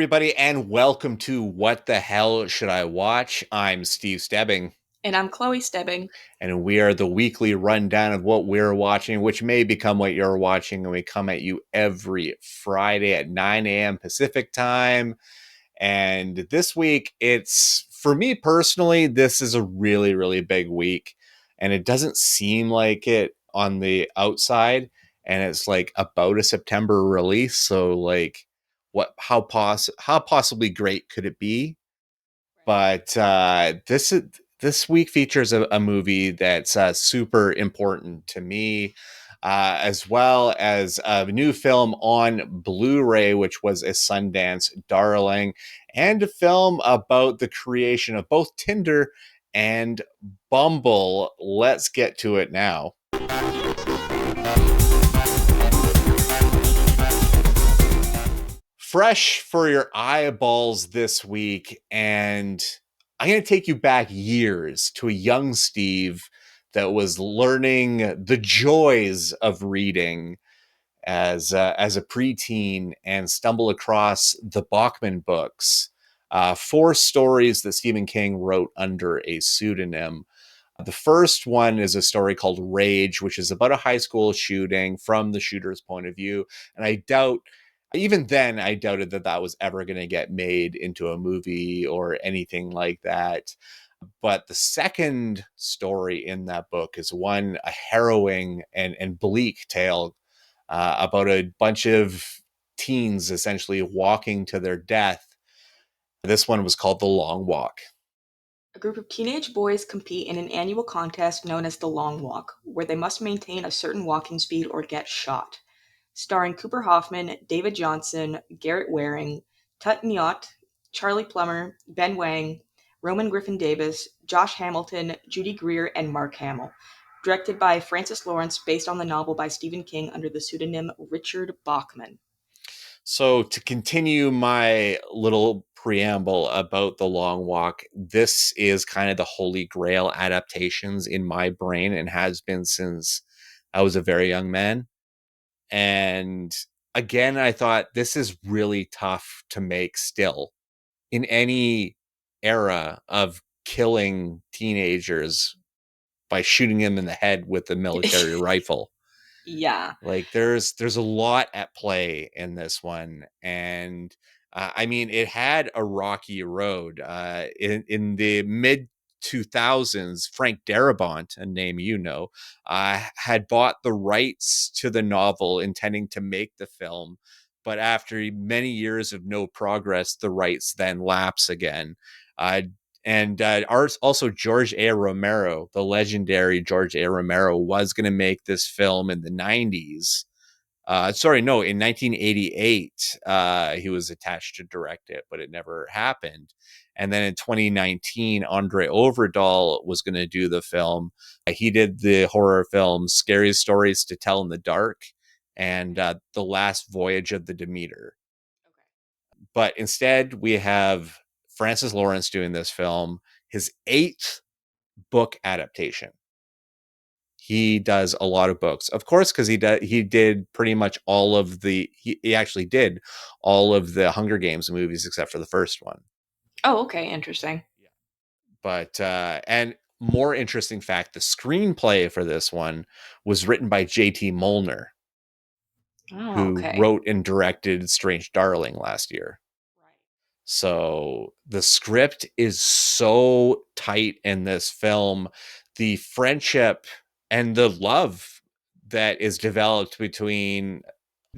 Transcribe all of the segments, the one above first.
everybody, and welcome to What the Hell Should I Watch? I'm Steve Stebbing, And I'm Chloe Stebbing. and we are the weekly rundown of what we're watching, which may become what you're watching, and we come at you every Friday at 9 a.m. Pacific time. And this week, for me personally, this is a really, really big week, and it doesn't seem like it on the outside, and it's like about a September release, so like how possibly great could it be? But this week features a movie that's super important to me, as well as a new film on Blu-ray, which was a Sundance darling, and a film about the creation of both Tinder and Bumble. Let's get to it now. Fresh for your eyeballs this week, and I'm going to take you back years to a young Steve that was learning the joys of reading as a preteen and stumble across the Bachman books, four stories that Stephen King wrote under a pseudonym. The first one is a story called Rage, which is about a high school shooting from the shooter's point of view. And even then, I doubted that was ever going to get made into a movie or anything like that. But the second story in that book is a harrowing and bleak tale about a bunch of teens essentially walking to their death. This one was called The Long Walk. A group of teenage boys compete in an annual contest known as the Long Walk, where they must maintain a certain walking speed or get shot. Starring Cooper Hoffman, David Jonsson, Garrett Waring, Tut Nyott, Charlie Plummer, Ben Wang, Roman Griffin Davis, Josh Hamilton, Judy Greer, and Mark Hamill. Directed by Francis Lawrence, based on the novel by Stephen King under the pseudonym Richard Bachman. So to continue my little preamble about The Long Walk, this is kind of the holy grail adaptations in my brain and has been since I was a very young man. And again, I thought this is really tough to make still in any era of killing teenagers by shooting them in the head with a military rifle. Yeah. Like there's a lot at play in this one, and I mean it had a rocky road. In the mid 2000s, Frank Darabont, a name you know, had bought the rights to the novel, intending to make the film. But after many years of no progress, the rights then lapse again. Uh, and also George A. Romero, the legendary George A. Romero, was going to make this film in the 90s. In 1988, he was attached to direct it, but it never happened. And then in 2019, Andre Overdahl was going to do the film. He did the horror film Scary Stories to Tell in the Dark and The Last Voyage of the Demeter. But instead, we have Francis Lawrence doing this film, his eighth book adaptation. He does a lot of books, of course, because he did pretty much all of he actually did all of the Hunger Games movies except for the first one. Oh, okay, interesting. Yeah. But and more interesting fact, the screenplay for this one was written by J.T. Molnar, Oh, who okay. wrote and directed Strange Darling last year. So the script is so tight in this film. The friendship and the love that is developed between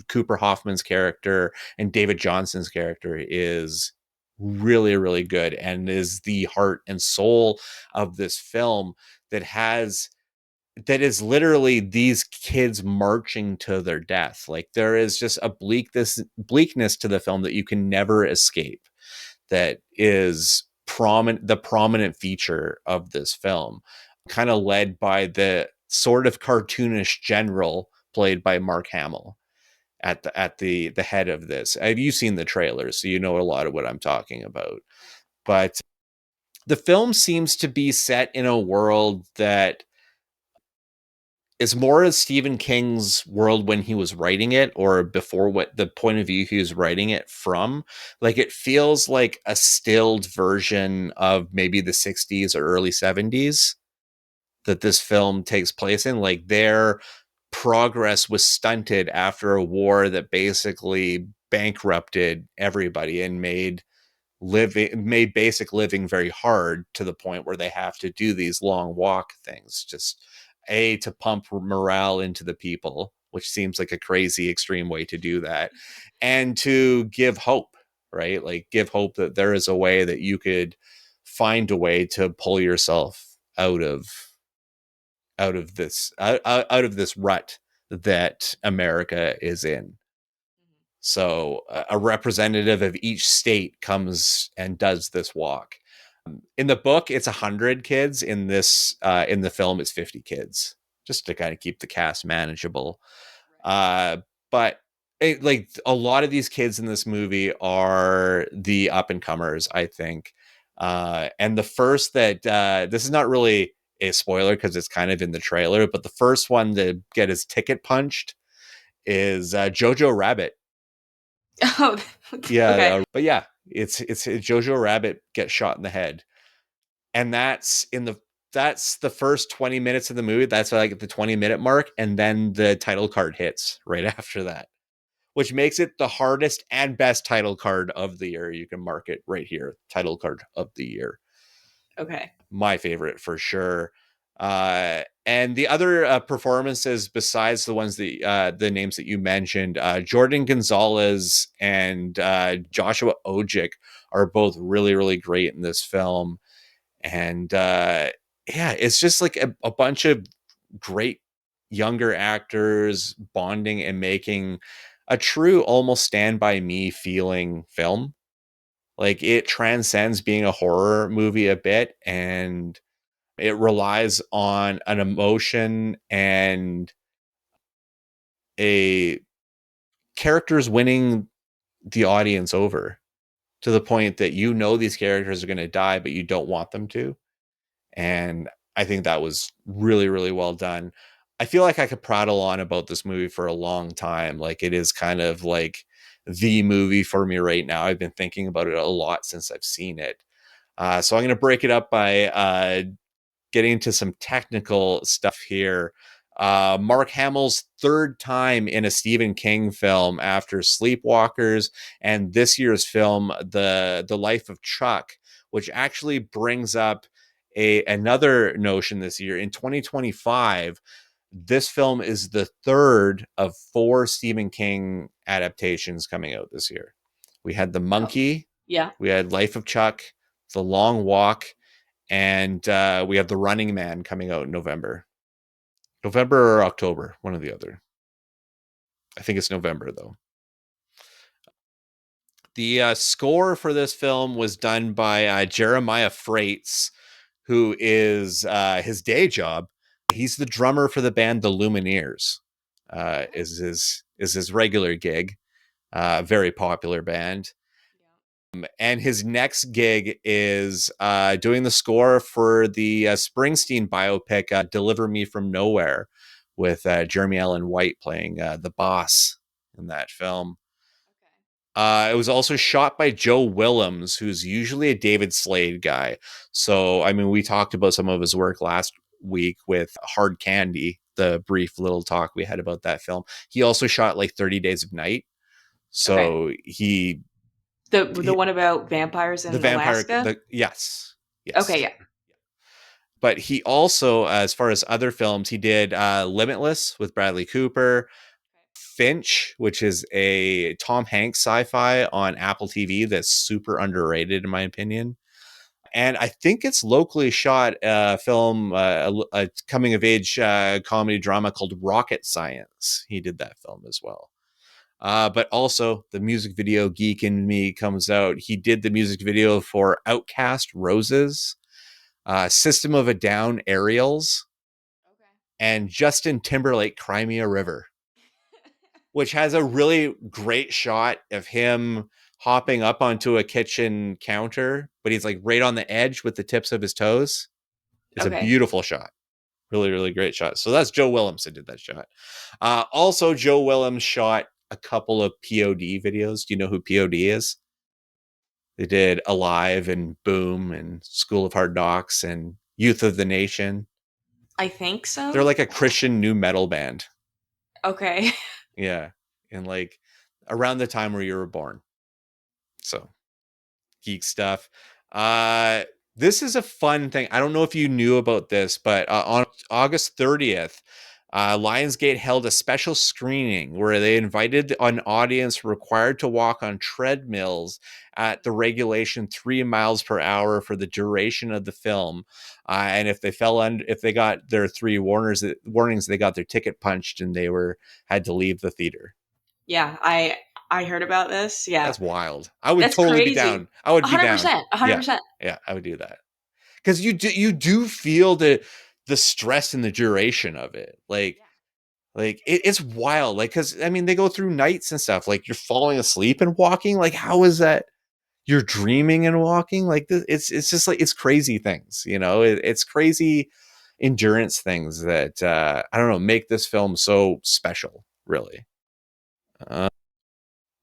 Cooper Hoffman's character and David Jonsson's character is really, really good and is the heart and soul of this film that is literally these kids marching to their death. Like there is just a bleakness to the film that you can never escape. That is the prominent feature of this film, kind of led by the sort of cartoonish general played by Mark Hamill at the head of this. Have you seen the trailers? So you know a lot of what I'm talking about. But the film seems to be set in a world that it's more of Stephen King's world when he was writing it, or before, what the point of view he was writing it from. Like, it feels like a stilled version of maybe the 60s or early 70s that this film takes place in. Like, their progress was stunted after a war that basically bankrupted everybody and made basic living very hard, to the point where they have to do these long walk things, just to pump morale into the people, which seems like a crazy extreme way to do that, and to give hope, right? Like, give hope that there is a way that you could find a way to pull yourself out of this rut that America is in. So a representative of each state comes and does this walk. In the book, it's 100 kids. In the film, it's 50 kids, just to kind of keep the cast manageable. Uh, but like, a lot of these kids in this movie are the up and comers, I think. And the first that this is not really a spoiler because it's kind of in the trailer, but the first one to get his ticket punched is Jojo Rabbit. Oh, Yeah, okay. but yeah, it's Jojo Rabbit gets shot in the head, and that's the first 20 minutes of the movie. That's like the 20-minute mark, and then the title card hits right after that, which makes it the hardest and best title card of the year. You can mark it right here, title card of the year. Okay. My favorite for sure. And the other performances besides the ones that the names that you mentioned, Jordan Gonzalez and Joshua Ojic are both really, really great in this film. And yeah, it's just like a bunch of great younger actors bonding and making a true, almost Stand By Me feeling film. Like, it transcends being a horror movie a bit, and it relies on an emotion and a characters winning the audience over, to the point that these characters are going to die, but you don't want them to. And I think that was really, really well done. I feel like I could prattle on about this movie for a long time. Like, it is kind of like the movie for me right now. I've been thinking about it a lot since I've seen it. So I'm going to break it up by getting into some technical stuff here. Mark Hamill's third time in a Stephen King film after Sleepwalkers and this year's film, The Life of Chuck, which actually brings up another notion this year. In 2025, this film is the third of 4 Stephen King adaptations coming out this year. We had The Oh, Monkey, yeah. we had Life of Chuck, The Long Walk, and we have The Running Man coming out in November or October, one or the other. I think it's November, though. The score for this film was done by Jeremiah Freites, who is his day job. He's the drummer for the band The Lumineers. Oh. Is his regular gig. Very popular band. And his next gig is doing the score for the Springsteen biopic, Deliver Me From Nowhere, with Jeremy Allen White playing the boss in that film. It was also shot by Joe Willems, who's usually a David Slade guy. So, I mean, we talked about some of his work last week with Hard Candy, the brief little talk we had about that film. He also shot like 30 Days of Night. Okay. So The he one about vampires the in vampire, Alaska? yes, Okay, yes. yeah. But he also, as far as other films, he did Limitless with Bradley Cooper, Finch, which is a Tom Hanks sci-fi on Apple TV that's super underrated in my opinion. And I think it's locally shot film, a coming of age comedy drama called Rocket Science. He did that film as well. But also, the music video geek in me comes out. He did the music video for Outcast Roses, System of a Down Aerials, and Justin Timberlake Crimea River, which has a really great shot of him hopping up onto a kitchen counter, but he's like right on the edge with the tips of his toes. It's a Okay. beautiful shot. Really, really great shot. So that's Joe Willems that did that shot. Also, Joe Willems shot a couple of POD videos. Do you know who POD is? They did Alive and Boom and School of Hard Knocks and Youth of the Nation. I think They're so. like a Christian new metal band. Okay. Yeah. And like around the time where you were born. So geek stuff. Uh, this is a fun thing. I don't know if you knew about this, but on August 30th, Lionsgate held a special screening where they invited an audience required to walk on treadmills at the regulation 3 miles per hour for the duration of the film. And if they fell under, if they got their three warnings, they got their ticket punched and they were had to leave the theater. Yeah, I heard about this. Yeah. That's wild. I would That's totally be crazy. down. I would be down. 100%. Yeah. 100%. Yeah, I would do that. Cuz you do feel the stress and the duration of it. Like it's wild. Like cuz I mean they go through nights and stuff. Like you're falling asleep and walking. Like how is that you're dreaming and walking? Like this, it's just like it's crazy things, you know? It's crazy endurance things that I don't know, make this film so special, really. Uh,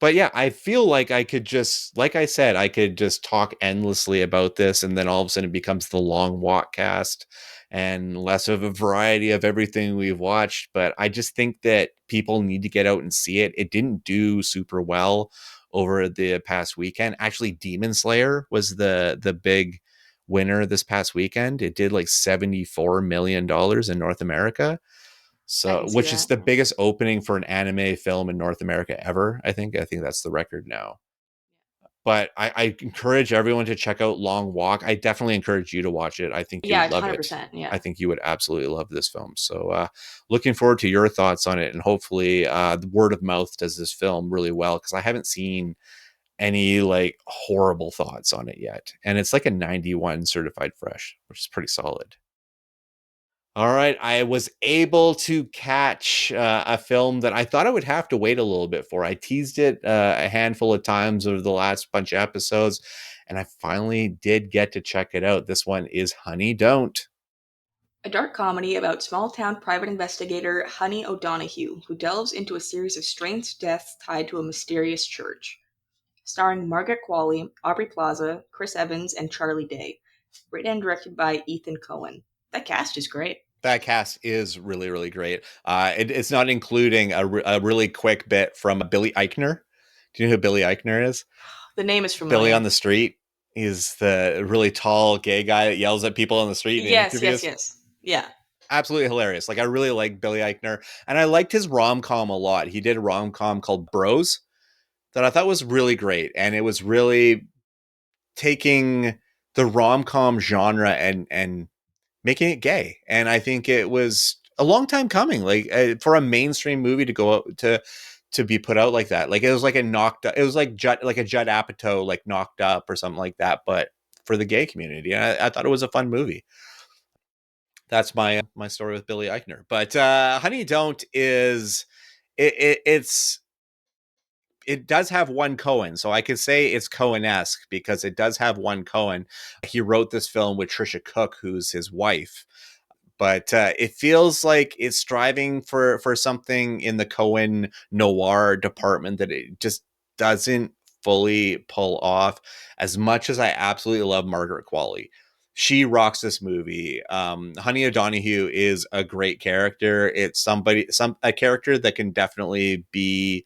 but yeah, I feel like I could just, like I said, I could just talk endlessly about this, and then all of a sudden it becomes the long walk cast and less of a variety of everything we've watched. But I just think that people need to get out and see it. It didn't do super well over the past weekend. Actually, Demon Slayer was the big winner this past weekend. It did like $74 million in North America, I so can see which is that. the biggest opening for an anime film in North America ever. I think that's the record now. But I encourage everyone to check out Long Walk. I definitely encourage you to watch it. I think you Yeah, would it's love it. 100%. Yeah. I think you would absolutely love this film. So looking forward to your thoughts on it, and hopefully the word of mouth does this film really well, because I haven't seen any like horrible thoughts on it yet, and it's like a 91 certified fresh, which is pretty solid. All right, I was able to catch a film that I thought I would have to wait a little bit for. I teased it a handful of times over the last bunch of episodes, and I finally did get to check it out. This one is Honey Don't. A dark comedy about small town private investigator Honey O'Donoghue, who delves into a series of strange deaths tied to a mysterious church. Starring Margaret Qualley, Aubrey Plaza, Chris Evans, and Charlie Day. Written and directed by Ethan Coen. That cast is great. That cast is really, really great. It's not including a really quick bit from Billy Eichner. Do you know who Billy Eichner is? The name is Billy on familiar. the Street. He's the really tall gay guy that yells at people on the street in Yes, yes, interviews. yes. Yeah. Absolutely hilarious. Like I really like Billy Eichner, and I liked his rom com a lot. He did a rom com called Bros that I thought was really great, and it was really taking the rom com genre and making it gay. And I think it was a long time coming, like for a mainstream movie to go out to be put out like that. Like it was like a knocked up. It was like a Judd Apatow like Knocked Up or something like that, but for the gay community. And I thought it was a fun movie. That's my story with Billy Eichner. But Honey Don't is it's it does have one Cohen, so I could say it's Cohen-esque because it does have one Cohen. He wrote this film with Trisha Cook, who's his wife, but it feels like it's striving for something in the Cohen noir department that it just doesn't fully pull off. As much as I absolutely love Margaret Qualley, she rocks this movie. Honey O'Donoghue is a great character. It's a character that can definitely be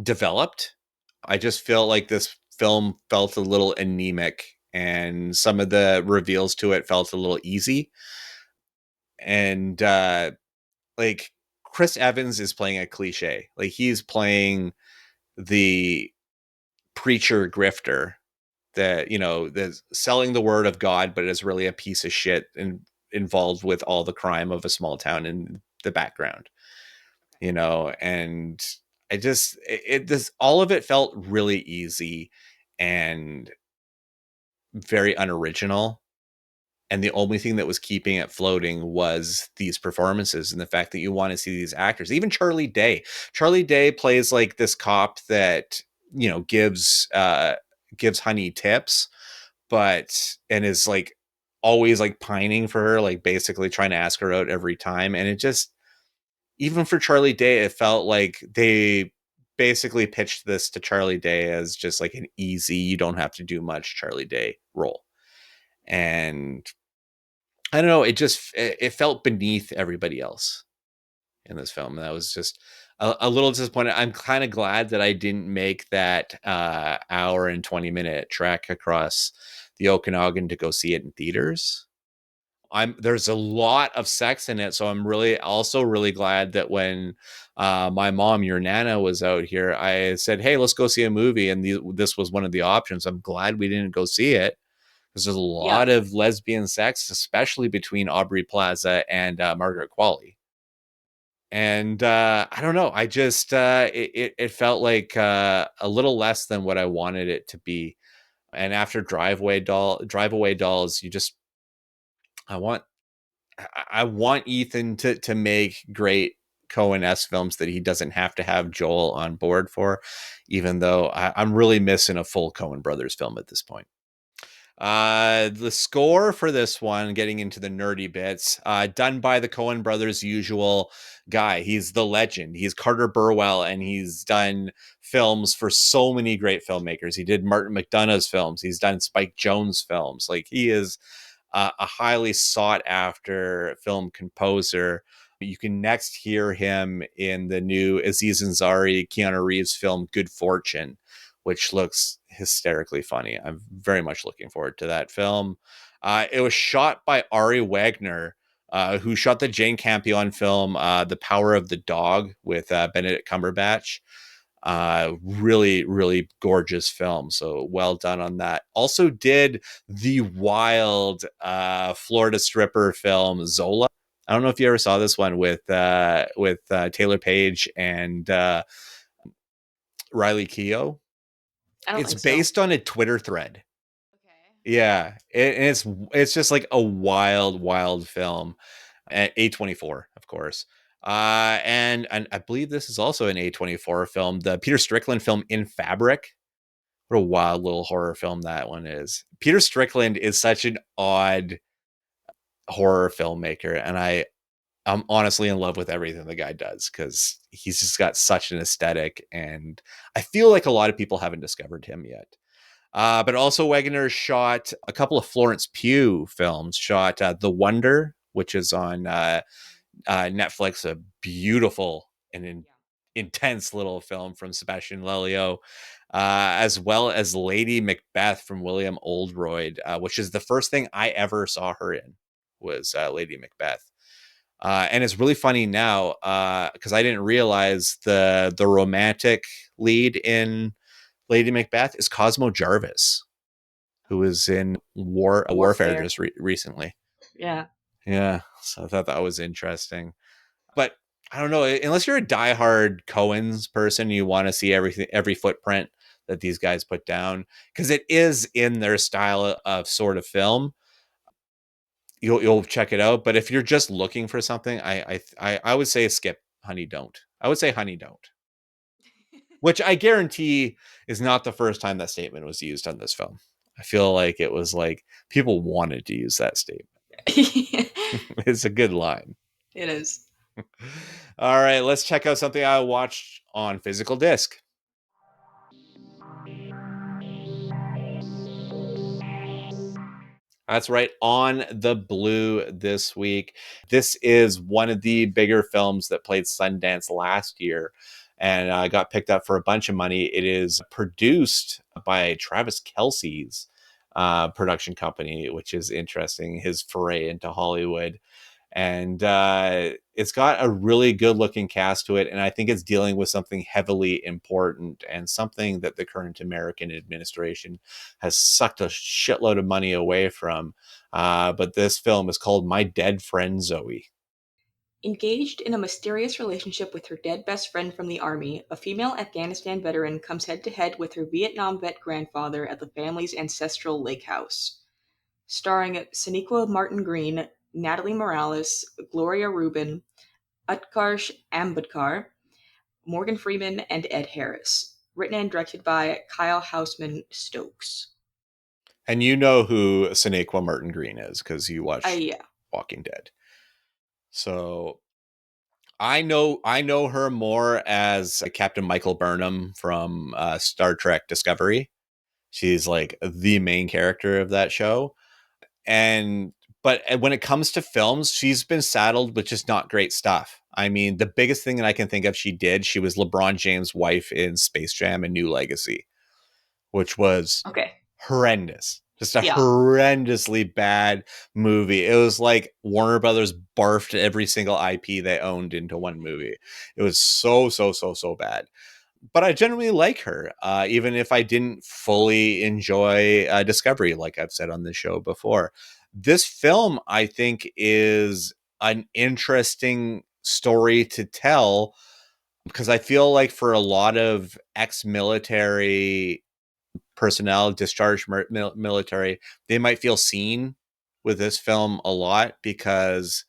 developed. I just feel like this film felt a little anemic, and some of the reveals to it felt a little easy. And like Chris Evans is playing a cliche. Like he's playing the preacher grifter that, you know, that's selling the word of God, but is really a piece of shit and involved with all the crime of a small town in the background, you know. And I just it this all of it felt really easy and very unoriginal, and the only thing that was keeping it floating was these performances and the fact that you want to see these actors. Even Charlie Day plays like this cop that, you know, gives Honey tips, but and is like always like pining for her, like basically trying to ask her out every time. And it just, even for Charlie Day, it felt like they basically pitched this to Charlie Day as just like an easy, you don't have to do much Charlie Day role. And I don't know, it felt beneath everybody else in this film. And that was just a little disappointed. I'm kind of glad that I didn't make that hour and 20-minute trek across the Okanagan to go see it in theaters. There's a lot of sex in it, so I'm really also really glad that when my mom, your nana, was out here, I said, "Hey, let's go see a movie," and this was one of the options. I'm glad we didn't go see it because there's a Yeah. lot of lesbian sex, especially between Aubrey Plaza and Margaret Qualley. And I don't know, I just it felt like a little less than what I wanted it to be. And after Drive Away Dolls, you just I want I want Ethan to make great Coen-esque films that he doesn't have to have Joel on board for, even though I'm really missing a full Coen Brothers film at this point. The score for this one, getting into the nerdy bits, done by the Coen brothers' usual guy. He's the legend. He's Carter Burwell, and he's done films for so many great filmmakers. He did Martin McDonagh's films. He's done Spike Jonze films. Like, he is a highly sought after film composer. You can next hear him in the new Aziz Ansari, Keanu Reeves film Good Fortune, which looks hysterically funny. I'm very much looking forward to that film. It was shot by Ari Wagner, who shot the Jane Campion film The Power of the Dog with Benedict Cumberbatch. Really, really gorgeous film. So well done on that. Also did the wild Florida stripper film Zola. I don't know if you ever saw this one with Taylor Page and Riley Keough. I don't It's think so. based on a Twitter thread. Okay. Yeah, and it's just like a wild film. At A24, of course. And I believe this is also an A24 film, the Peter Strickland film In Fabric. What a wild little horror film that one is. Peter Strickland is such an odd horror filmmaker, and I'm honestly in love with everything the guy does because he's just got such an aesthetic, and I feel like a lot of people haven't discovered him yet. But also Wegener shot a couple of Florence Pugh films, shot The Wonder, which is on Netflix, a beautiful and intense little film from Sebastian Lelio, as well as Lady Macbeth from William Oldroyd, which is the first thing I ever saw her in, was Lady Macbeth. And it's really funny now because I didn't realize the romantic lead in Lady Macbeth is Cosmo Jarvis, who was in Warfare Warfare. just recently. Yeah. Yeah, so I thought that was interesting. But I don't know, unless you're a diehard Coens person, you want to see every footprint that these guys put down because it is in their style of sort of film. You'll check it out. But if you're just looking for something, I would say skip Honey Don't. I would say Honey Don't, which I guarantee is not the first time that statement was used on this film. I feel like it was like people wanted to use that statement. It It's a good line. is. All right, let's check out something I watched on physical disc. That's right, on the Blue this week. This is one of the bigger films that played Sundance last year and got picked up for a bunch of money. It is produced by Travis Kelce's production company, which is interesting, his foray into Hollywood. And it's got a really good looking cast to it, and I think it's dealing with something heavily important and something that the current American administration has sucked a shitload of money away from. But this film is called My Dead Friend Zoe. Engaged in a mysterious relationship with her dead best friend from the army, a female Afghanistan veteran comes head to head with her Vietnam vet grandfather at the family's ancestral lake house. Starring Sonequa Martin-Green, Natalie Morales, Gloria Rubin, Utkarsh Ambedkar, Morgan Freeman, and Ed Harris. Written and directed by Kyle Houseman Stokes. And you know who Sonequa Martin-Green is because you watch Yeah. Walking Dead. So I know her more as Captain Michael Burnham from Star Trek Discovery. She's like the main character of that show. And but when it comes to films, she's been saddled with just not great stuff. I mean, the biggest thing that I can think of she was LeBron James' wife in Space Jam and New Legacy, which was Okay. horrendous. Just a Yeah. horrendously bad movie. It was like Warner Brothers barfed every single IP they owned into one movie. It was so bad. But I generally like her, even if I didn't fully enjoy Discovery, like I've said on the show before. This film, I think, is an interesting story to tell because I feel like for a lot of ex-military personnel, discharged military, they might feel seen with this film a lot because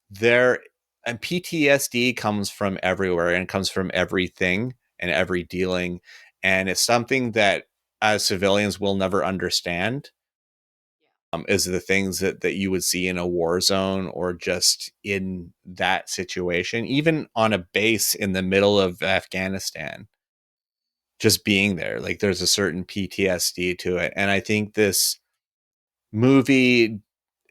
there and PTSD comes from everywhere and comes from everything and every dealing, and it's something that as civilians we'll never understand. Is the things that you would see in a war zone or just in that situation, even on a base in the middle of Afghanistan, just being there, like there's a certain PTSD to it. And I think this movie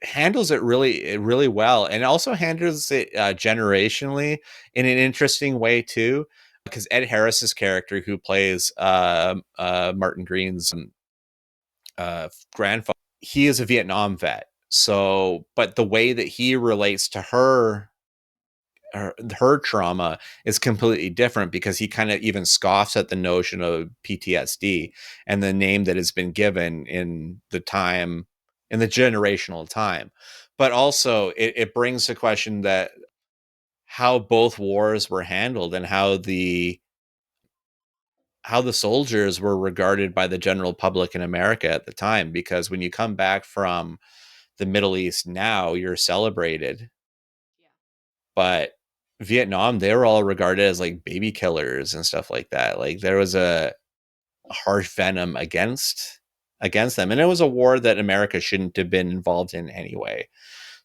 handles it really well, and also handles it generationally in an interesting way too, because Ed Harris's character, who plays Martin Green's grandfather, he is a Vietnam vet. So but the way that he relates to her trauma is completely different because he kind of even scoffs at the notion of PTSD and the name that has been given in the generational time. But also it brings the question that how both wars were handled and how the soldiers were regarded by the general public in America at the time, because when you come back from the Middle East now, you're celebrated. But Vietnam, they were all regarded as like baby killers and stuff like that. Like there was a harsh venom against them, and it was a war that America shouldn't have been involved in anyway.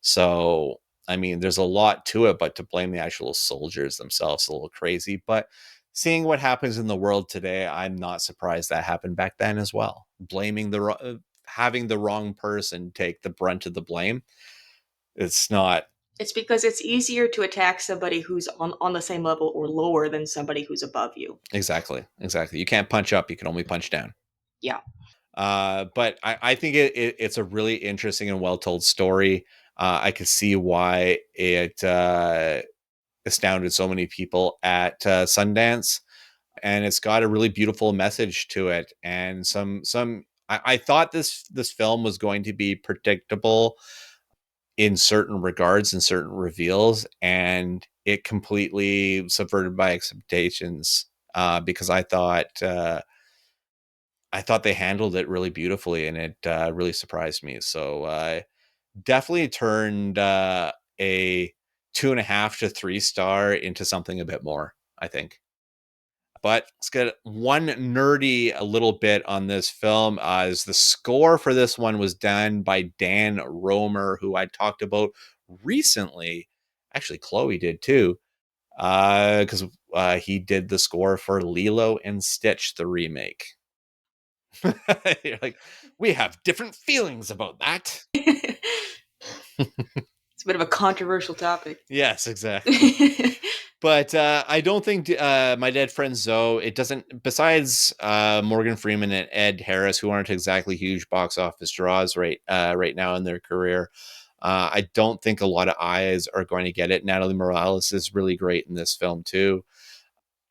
So I mean, there's a lot to it, but to blame the actual soldiers themselves is a little crazy. But seeing what happens in the world today, I'm not surprised that happened back then as well. Having the wrong person take the brunt of the blame, it's not. It's because it's easier to attack somebody who's on the same level or lower than somebody who's above you. Exactly. You can't punch up, you can only punch down. Yeah. But I think it's a really interesting and well told story. I could see why it astounded so many people at Sundance, and it's got a really beautiful message to it. And I thought this film was going to be predictable in certain regards and certain reveals, and it completely subverted my expectations because I thought they handled it really beautifully, and it really surprised me. So definitely turned a 2.5 to 3 star into something a bit more, I think. But let's get one nerdy a little bit on this film. As the score for this one was done by Dan Romer, who I talked about recently. Actually, Chloe did too, because he did the score for Lilo and Stitch, the remake. You're like, we have different feelings about that. It's a bit of a controversial topic. Yes, exactly. But I don't think My Dead Friend Zoe, it doesn't, besides Morgan Freeman and Ed Harris, who aren't exactly huge box office draws right now in their career, I don't think a lot of eyes are going to get it. Natalie Morales is really great in this film too.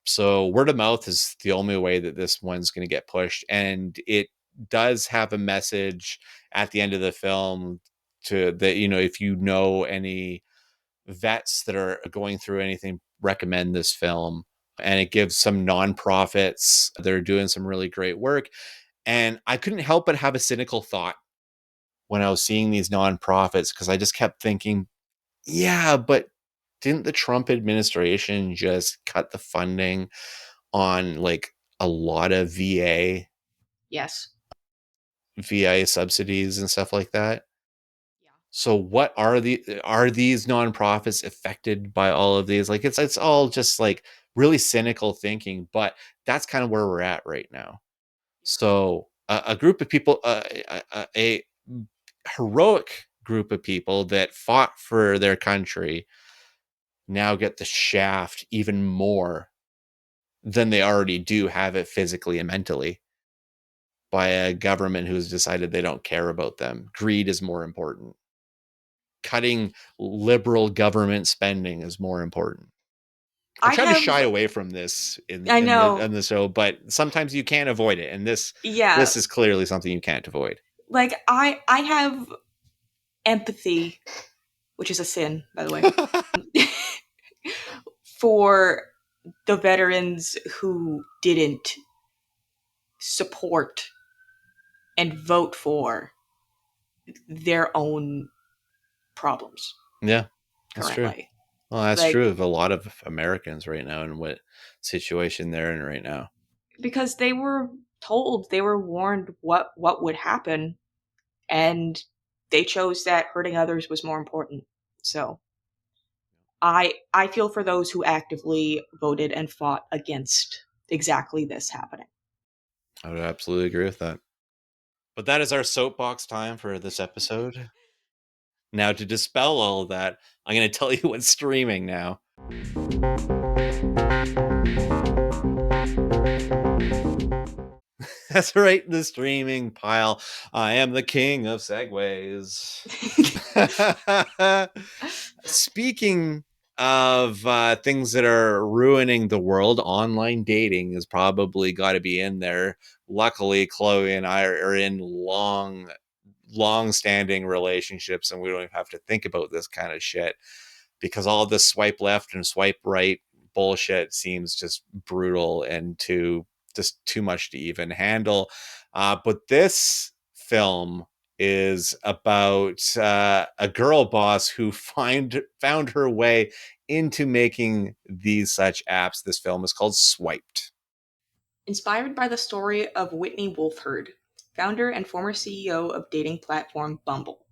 So word of mouth is the only way that this one's going to get pushed. And it does have a message at the end of the film to that, if you know any vets that are going through anything, recommend this film. And it gives some nonprofits that are doing some really great work. And I couldn't help but have a cynical thought when I was seeing these nonprofits, because I just kept thinking, yeah, but didn't the Trump administration just cut the funding on like a lot of via subsidies and stuff like that. Yeah. So what are these nonprofits affected by all of these? Like it's all just like really cynical thinking, but that's kind of where we're at right now. Yeah. So a group of people, a heroic group of people that fought for their country now get the shaft even more than they already do have it physically and mentally by a government who's decided they don't care about them. Greed is more important. Cutting liberal government spending is more important. I I try to have, shy away from this I in know, the show, but sometimes you can't avoid it, and yeah, this is clearly something you can't avoid. like I have empathy, which is a sin, by the way, for the veterans who didn't support and vote for their own problems Yeah, that's true. currently. Well, that's Like, true of a lot of Americans right now and what situation they're in right now. because they were told, they were warned what would happen, and they chose that hurting others was more important. So I feel for those who actively voted and fought against exactly this happening. I would absolutely agree with that. But that is our soapbox time for this episode. Now, to dispel all of that, I'm going to tell you what's streaming now. That's right, the streaming pile. I am the king of segues. Speaking of things that are ruining the world, online dating has probably got to be in there. Luckily, Chloe and I are in long standing relationships, and we don't even have to think about this kind of shit because all this swipe left and swipe right bullshit seems just brutal and too much to even handle. But this film is about a girl boss who found her way into making these such apps. This film is called Swiped. Inspired by the story of Whitney Wolfhard, founder and former CEO of dating platform Bumble.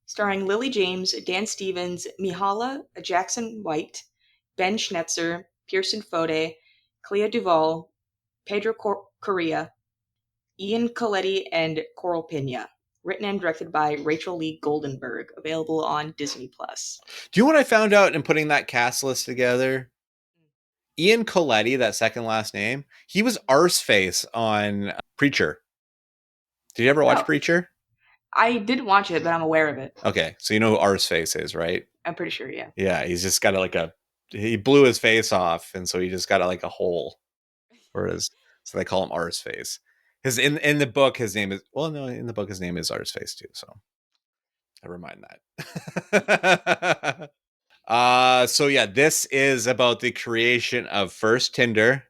Starring Lily James, Dan Stevens, Mihala Jackson White, Ben Schnetzer, Pearson Fode, Clea Duvall, Pedro Correa, Ian Coletti, and Coral Pena. Written and directed by Rachel Lee Goldenberg. Available on Disney Plus. Do you know what I found out in putting that cast list together? Ian Coletti, that second last name, he was Arseface on Preacher. Did you ever watch Oh, Preacher? I didn't watch it, but I'm aware of it. Okay, so you know who Arseface is, right? I'm pretty sure, yeah. Yeah, he's just got he blew his face off, and so he just got like a hole for his. So they call him Arseface. His in the book, his name is no, in the book his name is Arseface too. So never mind that. So yeah, this is about the creation of first Tinder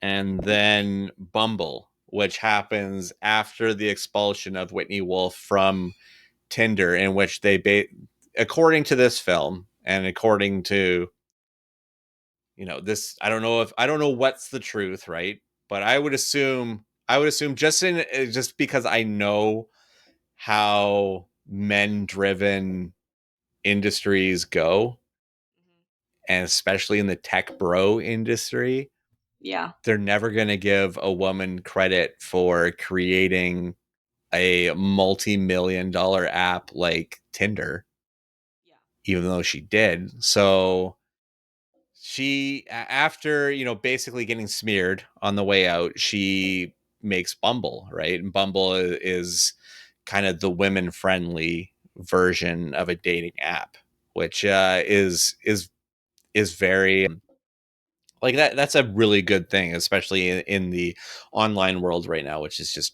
and then Bumble, which happens after the expulsion of Whitney Wolf from Tinder, in which according to this film and according to this, I don't know what's the truth, right? But I would assume just because I know how men driven industries go, and especially in the tech bro industry, Yeah. they're never going to give a woman credit for creating a multi-million dollar app like Tinder, Yeah. even though she did. So she, after, basically getting smeared on the way out, she makes Bumble, right? And Bumble is kind of the women friendly version of a dating app, which is very like that's a really good thing, especially in the online world right now, which is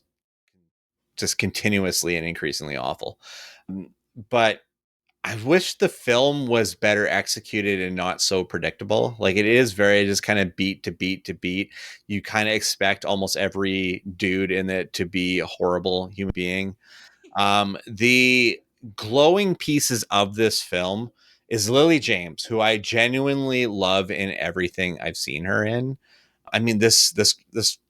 just continuously and increasingly awful. But I wish the film was better executed and not so predictable. Like it is very just kind of beat to beat to beat. You kind of expect almost every dude in it to be a horrible human being. The glowing pieces of this film is Lily James, who I genuinely love in everything I've seen her in. I mean, this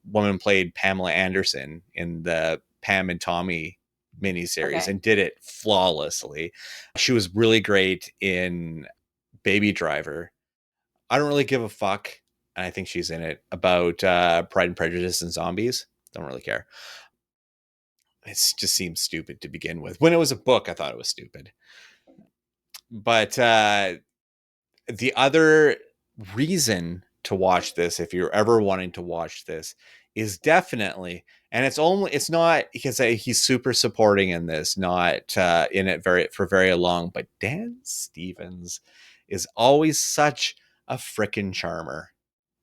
woman played Pamela Anderson in the Pam and Tommy miniseries Okay. and did it flawlessly. She was really great in Baby Driver. I don't really give a fuck, and I think she's in it, about Pride and Prejudice and zombies. Don't really care. It just seems stupid to begin with. When it was a book, I thought it was stupid. But the other reason to watch this, if you're ever wanting to watch this, is definitely, and it's not because he's super supporting in this, not in it very long, but Dan Stevens is always such a frickin' charmer.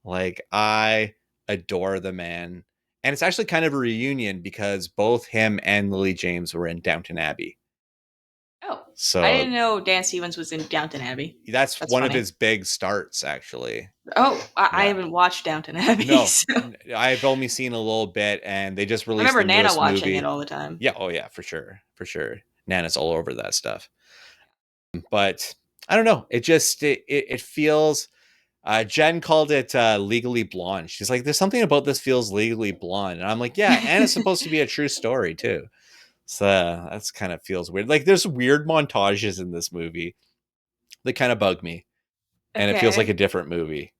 Like, I adore the man. And it's actually kind of a reunion because both him and Lily James were in Downton Abbey. Oh, I So didn't know Dan Stevens was in Downton Abbey. that's That's one of funny. his big starts, actually. Oh, I Yeah. haven't watched Downton Abbey, No, so I've only seen a little bit, and they just I released remember the Nana newest watching it movie. all the time. Yeah, oh yeah, for sure. For sure. Nana's all over that stuff. But I don't know. It feels Jen called it Legally Blonde. She's like, there's something about this feels legally blonde. And I'm like, yeah, and it's supposed to be a true story too. So that's kind of feels weird. Like, there's weird montages in this movie that kind of bug me. And it feels like Okay. a different movie.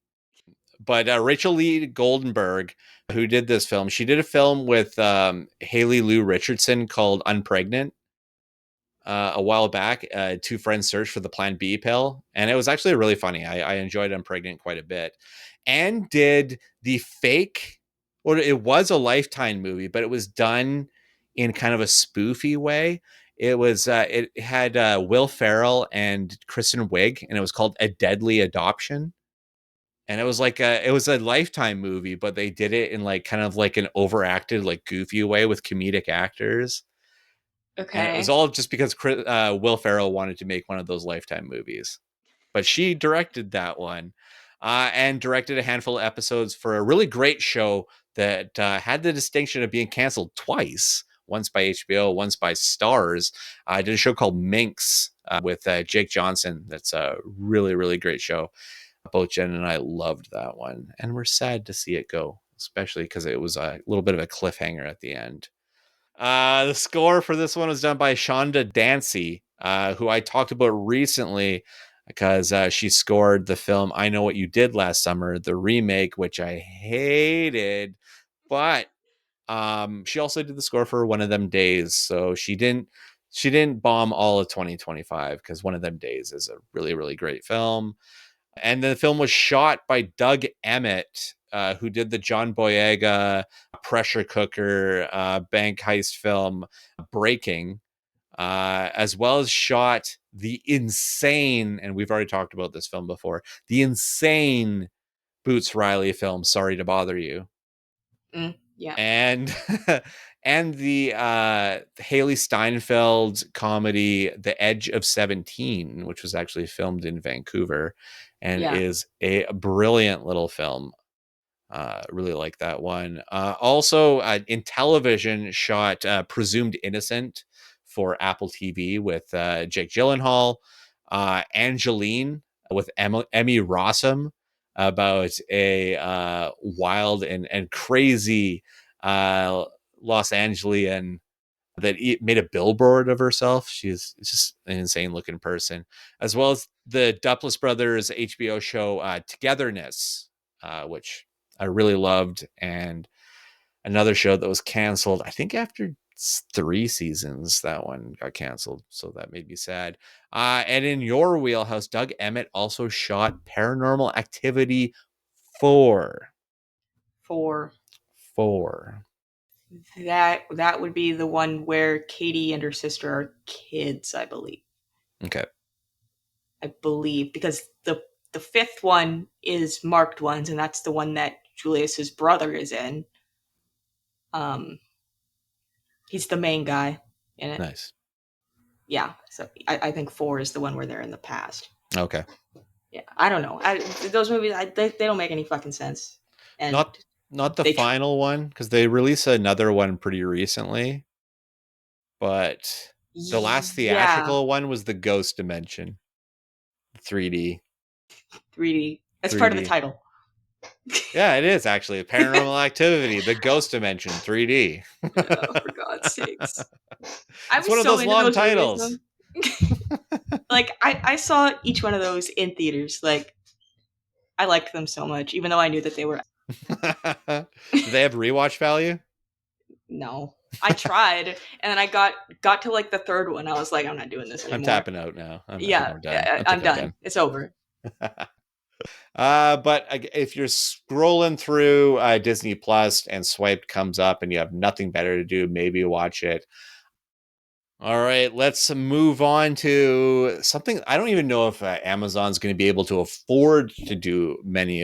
But Rachel Lee Goldenberg, who did this film, she did a film with Haley Lou Richardson called Unpregnant a while back. Two friends search for the Plan B pill, and it was actually really funny. I enjoyed Unpregnant quite a bit, and did the fake. Well, it was a Lifetime movie, but it was done in kind of a spoofy way. It had Will Ferrell and Kristen Wiig, and it was called A Deadly Adoption. And it was a Lifetime movie, but they did it in like kind of like an overacted, like goofy way with comedic actors. And it was Okay. all just because Will Ferrell wanted to make one of those Lifetime movies. But she directed that one, and directed a handful of episodes for a really great show that had the distinction of being canceled twice. Once by HBO, once by Stars. I did a show called Minx with Jake Johnson. That's a really, really great show. Both Jen and I loved that one, and we're sad to see it go, especially because it was a little bit of a cliffhanger at the end. The score for this one was done by Shonda Dancy, who I talked about recently because she scored the film I Know What You Did Last Summer, the remake, which I hated. But she also did the score for One of Them Days, so she didn't bomb all of 2025 because One of Them Days is a really, really great film. And the film was shot by Doug Emmett, who did the John Boyega pressure cooker bank heist film Breaking, as well as shot the insane, and we've already talked about this film before, the insane Boots Riley film Sorry to Bother You. Yeah. And and the Haley Steinfeld comedy The Edge of 17, which was actually filmed in Vancouver and Yeah. is a brilliant little film. Really like that one. Also, in television, shot Presumed Innocent for Apple TV with Jake Gyllenhaal, Angeline with Emmy Rossum, about a wild and crazy uh, Los Angelian that made a billboard of herself. She's just an insane looking person, as well as the Duplass Brothers HBO show Togetherness, which I really loved, and another show that was canceled. I think after 3 seasons, that one got canceled, so that made me sad. And in your wheelhouse, Doug Emmett also shot Paranormal Activity 4. For 4. that would be the one where Katie and her sister are kids, I believe. Okay, I believe because the fifth one is marked ones, and that's the one that Julius's brother is in. Um, he's the main guy in it. nice. Yeah, so I think four is the one where they're in the past. Okay, Yeah, I don't know. Those movies, they don't make any fucking sense, and not not the they tr- final one because they released another one pretty recently, but the last yeah, theatrical one was the Ghost Dimension 3D. 3D. That's part of the 3D. title. Yeah, it is actually Paranormal Activity, The Ghost Dimension, 3D. Oh, for God's sakes. I It's was one of so those into long those movies titles. though. Like I saw each one of those in theaters. Like I liked them so much, even though I knew that they were Do they have rewatch value? no. I tried, and then I got to like the third one. I was like, I'm not doing this I'm anymore. tapping out now. I think Yeah, I'm done. I I'm think I'm done. done. It's over. But if you're scrolling through Disney Plus and Swiped comes up and you have nothing better to do, maybe watch it. All right, let's move on to something. I don't even know if Amazon's going to be able to afford to do many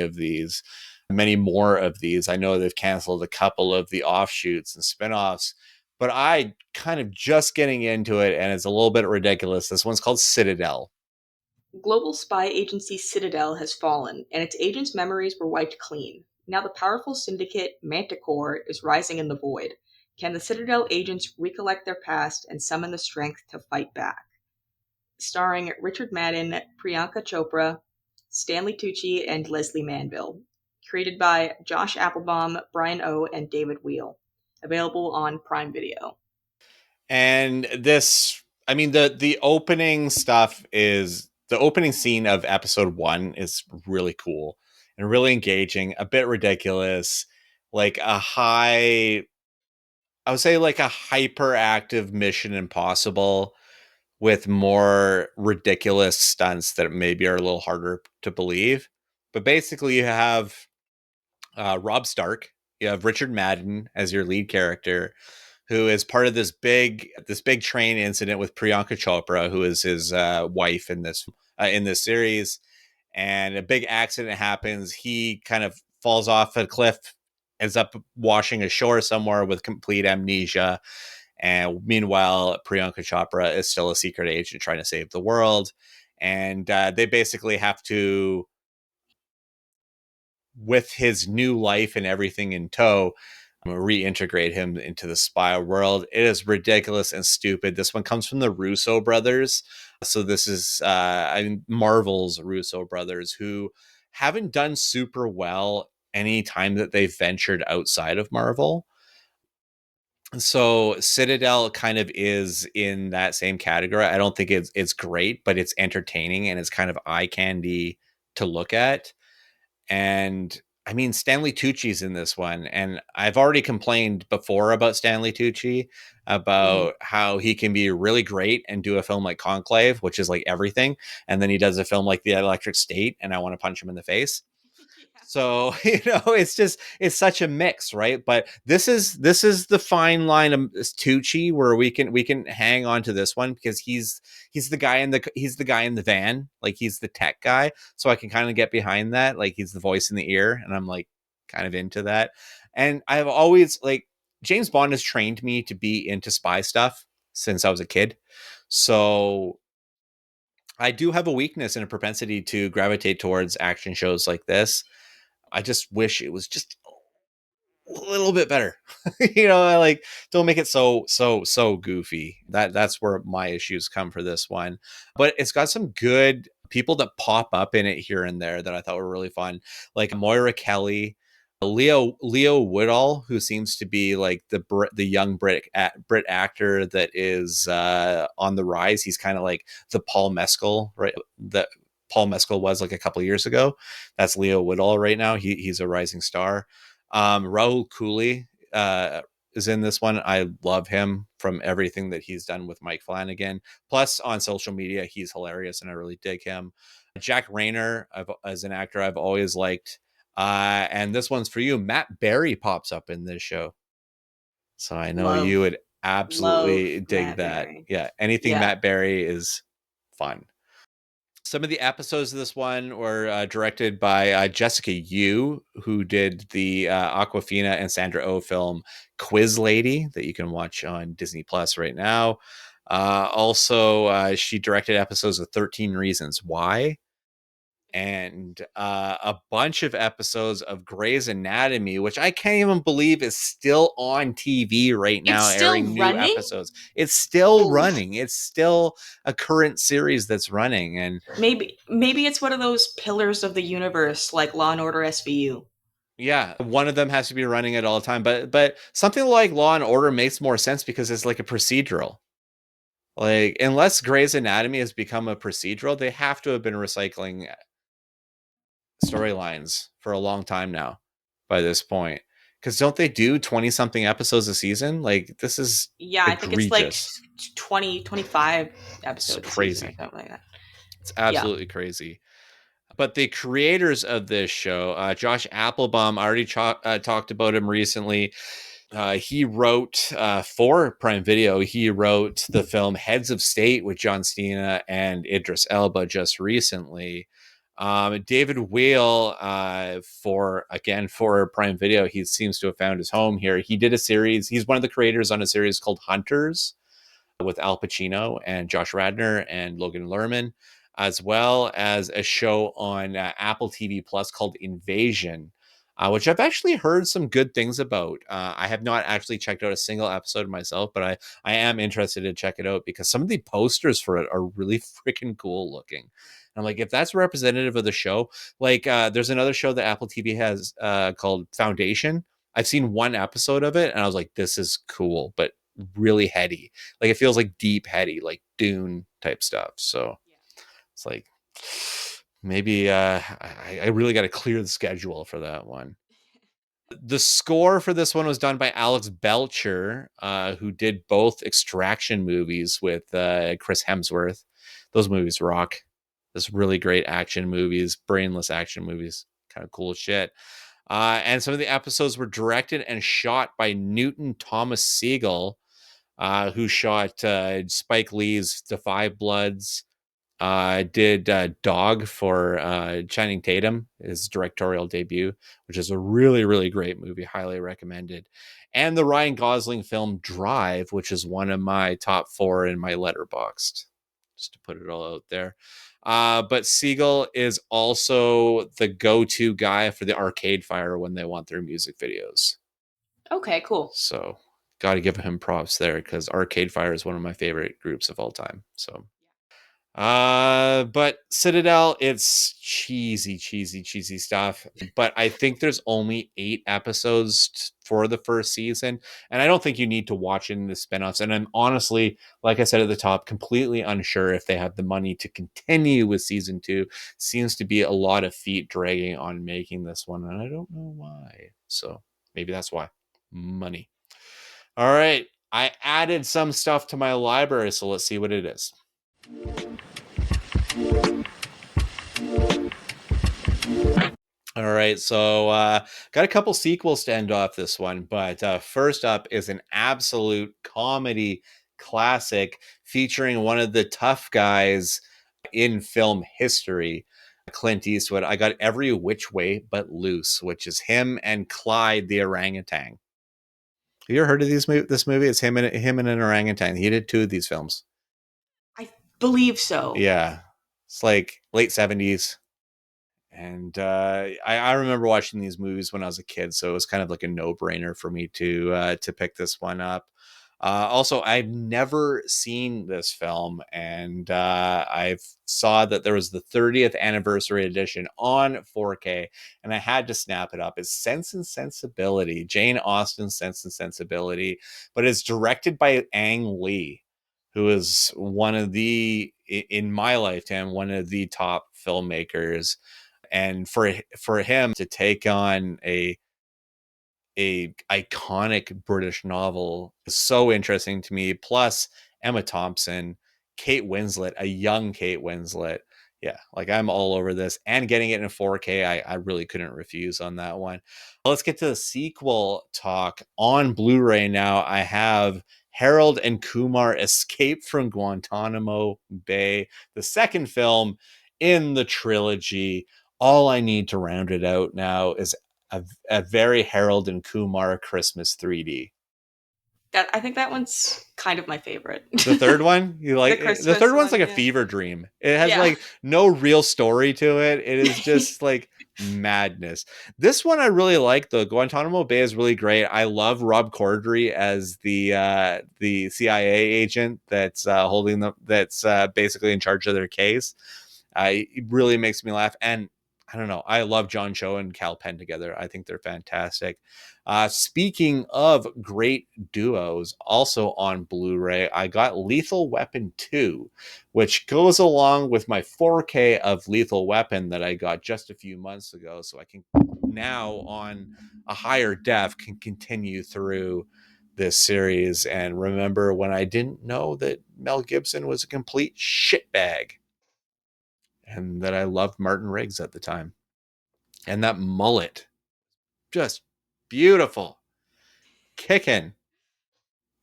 more of these. I know they've canceled a couple of the offshoots and spinoffs, but I kind of just getting into it and it's a little bit ridiculous. This one's called Citadel. Global spy agency Citadel has fallen, and its agents' memories were wiped clean. Now the powerful syndicate Manticore is rising in the void. Can the Citadel agents recollect their past and summon the strength to fight back? Starring Richard Madden, Priyanka Chopra, Stanley Tucci, and Leslie Manville. Created by Josh Applebaum, Brian O, and David Wheel. Available on Prime Video. And this, I mean, the opening stuff is the opening scene of episode 1 is really cool and really engaging, a bit ridiculous, like a high, I would say like a hyperactive Mission Impossible with more ridiculous stunts that maybe are a little harder to believe. But basically, you have Rob Stark, you have Richard Madden as your lead character, who is part of this big train incident with Priyanka Chopra, who is his wife in this series, and a big accident happens. He kind of falls off a cliff, ends up washing ashore somewhere with complete amnesia. And meanwhile, Priyanka Chopra is still a secret agent trying to save the world. And they basically have to, with his new life and everything in tow, reintegrate him into the spy world. It is ridiculous and stupid. This one comes from the Russo brothers. So this is Marvel's Russo brothers, who haven't done super well any time that they've ventured outside of Marvel. So Citadel kind of is in that same category. I don't think it's great, but it's entertaining and it's kind of eye candy to look at. And I mean, Stanley Tucci's in this one. And I've already complained before about Stanley Tucci, Mhm. about how he can be really great and do a film like Conclave, which is like everything. And then he does a film like The Electric State, and I want to punch him in the face. Yeah. So it's such a mix, right? But this is the fine line of Tucci where we can hang on to this one because he's the guy in the van, like he's the tech guy. So I can kind of get behind that, like he's the voice in the ear, and I'm like kind of into that. And I've always like James Bond has trained me to be into spy stuff since I was a kid. So I do have a weakness and a propensity to gravitate towards action shows like this. I just wish it was just a little bit better. I like don't make it so goofy. That's where my issues come for this one. But it's got some good people that pop up in it here and there that I thought were really fun, like Moira Kelly, Leo Woodall, who seems to be like the young Brit actor that is on the rise. He's kind of like the Paul Mescal, right? That Paul Mescal was like a couple years ago. That's Leo Woodall right now. He's a rising star. Raul Cooley is in this one. I love him from everything that he's done with Mike Flanagan. Plus, on social media, he's hilarious, and I really dig him. Jack Rayner, as an actor, I've always liked. And this one's for you. Matt Berry pops up in this show, so I know you Love, would love absolutely dig Matt that. Berry. Yeah, anything Yeah, Matt Berry is fun. Some of the episodes of this one were directed by Jessica Yu, who did the Aquafina and Sandra Oh film Quiz Lady that you can watch on Disney Plus right now. Also, she directed episodes of 13 Reasons Why and a bunch of episodes of Grey's Anatomy, which I can't even believe is still on TV right it's now, still airing new running. episodes. It's still Holy, running. It's still a current series that's running. And maybe it's one of those pillars of the universe like Law and Order SVU. Yeah, one of them has to be running it all the time. But something like Law and Order makes more sense because it's like a procedural. Like, unless Grey's Anatomy has become a procedural, they have to have been recycling storylines for a long time now by this point. Because don't they do 20 something episodes a season? Like, this is Yeah, I think it's like egregious. 20, 25 It's episodes a season or crazy. something like that. It's Yeah. absolutely crazy. But the creators of this show, Josh Applebaum, I already talked about him recently. He wrote for Prime Video. He wrote the film Heads of State with John Cena and Idris Elba just recently. David Whale, for Prime Video, he seems to have found his home here. He did a series. He's one of the creators on a series called Hunters with Al Pacino and Josh Radnor and Logan Lerman, as well as a show on Apple TV Plus called Invasion, which I've actually heard some good things about. I have not actually checked out a single episode myself, but I am interested to check it out because some of the posters for it are really freaking cool looking. I'm like, if that's representative of the show, like there's another show that Apple TV has called Foundation. I've seen one episode of it and I was like, this is cool, but really heady. Like, it feels like deep, heady, like Dune type stuff. So it's like, maybe I really got to clear the schedule for that one. The score for this one was done by Alex Belcher, who did both Extraction movies with Chris Hemsworth. Those movies rock. This really great action movies, brainless action movies, kind of cool shit. And some of the episodes were directed and shot by Newton Thomas Siegel, who shot Spike Lee's The Five Bloods, did Dog for Channing Tatum, his directorial debut, which is a really, really great movie, highly recommended. And the Ryan Gosling film Drive, which is one of my top 4 in my Letterboxd, just to put it all out there. But Siegel is also the go-to guy for the Arcade Fire when they want their music videos. Okay, cool. So got to give him props there because Arcade Fire is one of my favorite groups of all time. So but Citadel, it's cheesy stuff. But I think there's only 8 episodes for the first season, and I don't think you need to watch in the spinoffs. And I'm honestly, like I said at the top, completely unsure if they have the money to continue with season 2. Seems to be a lot of feet dragging on making this one, and I don't know why. So maybe that's why. Money. All right. I added some stuff to my library, so let's see what it is. All right, so got a couple sequels to end off this one, but first up is an absolute comedy classic featuring one of the tough guys in film history, Clint Eastwood. I got Every Which Way But Loose, which is him and Clyde the orangutan. Have you ever heard of this movie? It's him and an orangutan. He did 2 of these films. I believe so. Yeah, it's like late 70s. And I remember watching these movies when I was a kid, so it was kind of like a no-brainer for me to pick this one up. Also, I've never seen this film, and I saw that there was the 30th anniversary edition on 4K, and I had to snap it up. It's Sense and Sensibility, Jane Austen's Sense and Sensibility, but it's directed by Ang Lee, who is one of the, in my lifetime, one of the top filmmakers. And for him to take on a iconic British novel is so interesting to me. Plus Emma Thompson, Kate Winslet, a young Kate Winslet. Yeah, like I'm all over this, and getting it in 4K, I really couldn't refuse on that one. Let's get to the sequel talk. On Blu-ray now, I have Harold and Kumar Escape from Guantanamo Bay, the second film in the trilogy. All I need to round it out now is a very Harold and Kumar Christmas 3D. That I think that one's kind of my favorite. The third one, you The like the Christmas third one's one, like a yeah. fever dream. It has Yeah. like no real story to it. It is just like madness. This one I really like. The Guantanamo Bay is really great. I love Rob Corddry as the CIA agent that's holding them, that's basically in charge of their case. It really makes me laugh. And I don't know. I love John Cho and Cal Penn together. I think they're fantastic. Speaking of great duos, also on Blu-ray, I got Lethal Weapon 2, which goes along with my 4K of Lethal Weapon that I got just a few months ago. So I can now, on a higher def, can continue through this series and remember when I didn't know that Mel Gibson was a complete shitbag and that I loved Martin Riggs at the time. And that mullet, just beautiful, kicking.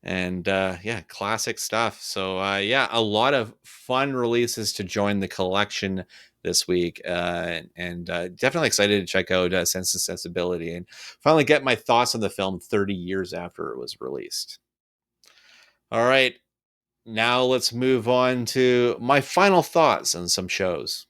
And yeah, classic stuff. So yeah, a lot of fun releases to join the collection this week, and definitely excited to check out Sense and Sensibility and finally get my thoughts on the film 30 years after it was released. All right, now let's move on to my final thoughts on some shows.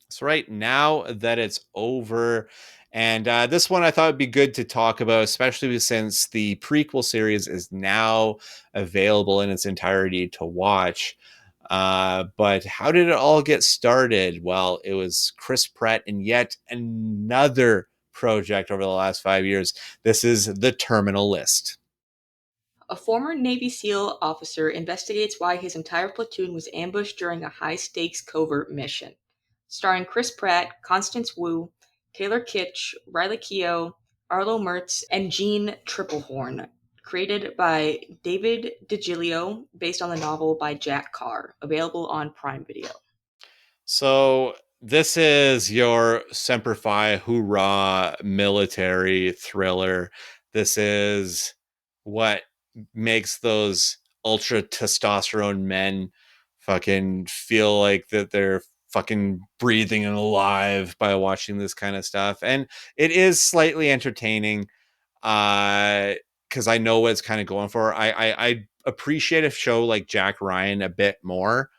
So right now that it's over, and this one I thought would be good to talk about, especially since the prequel series is now available in its entirety to watch. But how did it all get started? Well, it was Chris Pratt in yet another project over the last 5 years. This is The Terminal List. A former Navy SEAL officer investigates why his entire platoon was ambushed during a high stakes covert mission. Starring Chris Pratt, Constance Wu, Taylor Kitsch, Riley Keough, Arlo Mertz, and Jean Triplehorn. Created by David DiGilio, based on the novel by Jack Carr. Available on Prime Video. So this is your Semper Fi hoorah military thriller. This is what makes those ultra testosterone men fucking feel like that they're fucking breathing and alive by watching this kind of stuff. And it is slightly entertaining because I know what it's kind of going for. I appreciate a show like Jack Ryan a bit more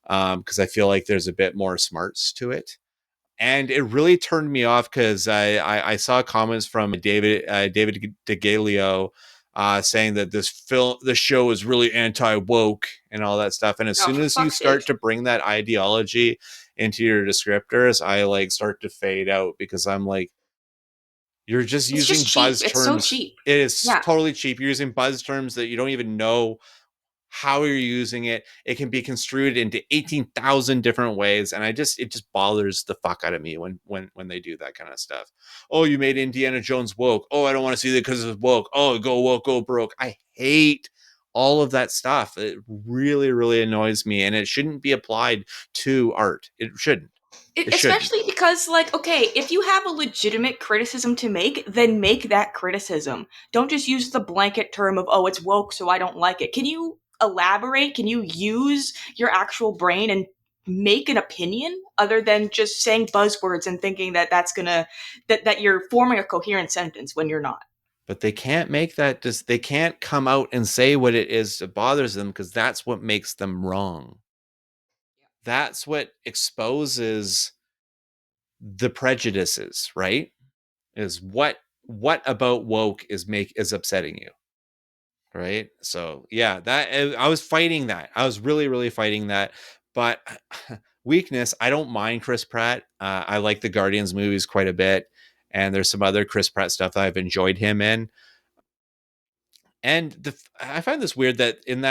because I feel like there's a bit more smarts to it. And it really turned me off because I saw comments from David DeGalio saying that this show is really anti woke and all that stuff. And as Oh, soon for as you fuck's start sake. to bring that ideology into your descriptors, I like start to fade out because I'm like, you're just It's just using cheap. buzz It's so terms. cheap. It is Yeah. totally cheap. You're using buzz terms that you don't even know how you're using it. It can be construed into 18,000 different ways. And it just bothers the fuck out of me when they do that kind of stuff. Oh, you made Indiana Jones woke. Oh, I don't want to see that because it's woke. Oh, go woke, go broke. I hate all of that stuff. It really, really annoys me. And it shouldn't be applied to art. It shouldn't. It shouldn't. Especially because, like, okay, if you have a legitimate criticism to make, then make that criticism. Don't just use the blanket term of, oh, it's woke, so I don't like it. Can you elaborate? Can you use your actual brain and make an opinion other than just saying buzzwords and thinking that that you're forming a coherent sentence when you're not? But they can't make that just they can't come out and say what it is that bothers them because that's what makes them wrong. That's what exposes the prejudices, right? Is what about woke is upsetting you, right? So yeah, that I was fighting that. I was really really fighting that. But weakness, I don't mind Chris Pratt. I like the Guardians movies quite a bit, and there's some other Chris Pratt stuff that I've enjoyed him in. And I find this weird that in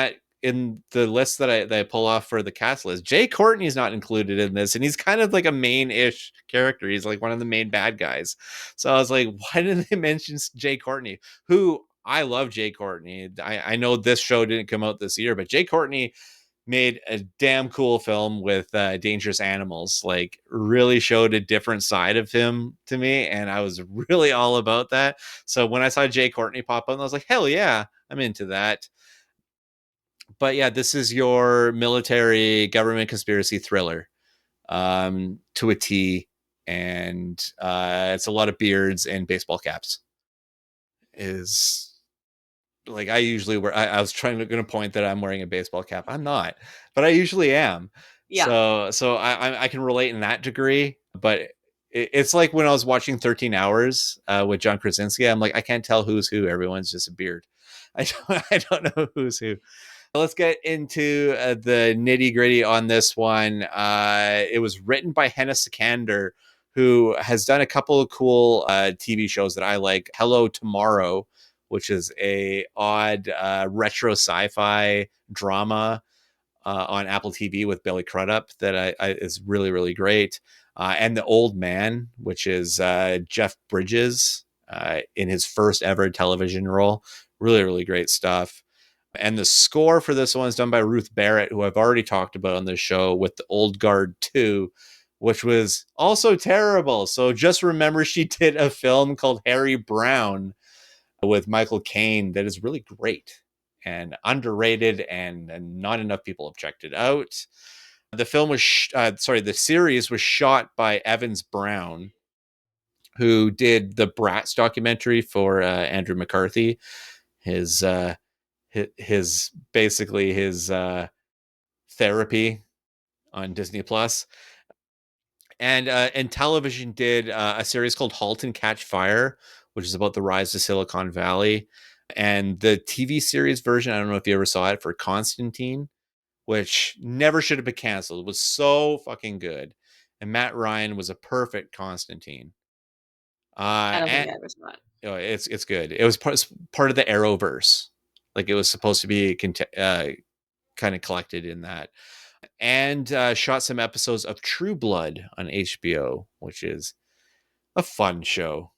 the list that I pull off for the cast list, Jay Courtney's not included in this, and he's kind of like a main-ish character. He's like one of the main bad guys. So I was like, why didn't they mention Jay Courtney? Who I love Jay Courtney. I know this show didn't come out this year, but Jay Courtney made a damn cool film with Dangerous Animals. Like, really showed a different side of him to me, and I was really all about that. So when I saw Jay Courtney pop up, I was like, hell yeah, I'm into that. But yeah, this is your military government conspiracy thriller to a T, and it's a lot of beards and baseball caps. Is like I usually wear. I was trying to going to point that I'm wearing a baseball cap. I'm not, but I usually am. Yeah. So I can relate in that degree. But it's like when I was watching 13 Hours with John Krasinski. I'm like, I can't tell who's who. Everyone's just a beard. I don't know who's who. let's get into the nitty gritty on this one. It was written by Henna Sikander, who has done a couple of cool TV shows that I like. Hello Tomorrow, which is a odd retro sci-fi drama on Apple TV with Billy Crudup that is really, really great. And The Old Man, which is Jeff Bridges in his first ever television role. Really, really great stuff. And the score for this one is done by Ruth Barrett, who I've already talked about on this show with The Old Guard 2, which was also terrible. So just remember she did a film called Harry Brown with Michael Caine that is really great and underrated, and not enough people have checked it out. The film was, the series was shot by Evans Brown, who did the Bratz documentary for Andrew McCarthy. His basically his therapy on Disney Plus, and television did a series called *Halt and Catch Fire*, which is about the rise of Silicon Valley, and the TV series version. I don't know if you ever saw it, for Constantine, which never should have been canceled. It was so fucking good, and Matt Ryan was a perfect Constantine. I don't think And I ever saw it. it's good. It was part of the Arrowverse, like it was supposed to be kind of collected in that, and shot some episodes of True Blood on HBO, which is a fun show,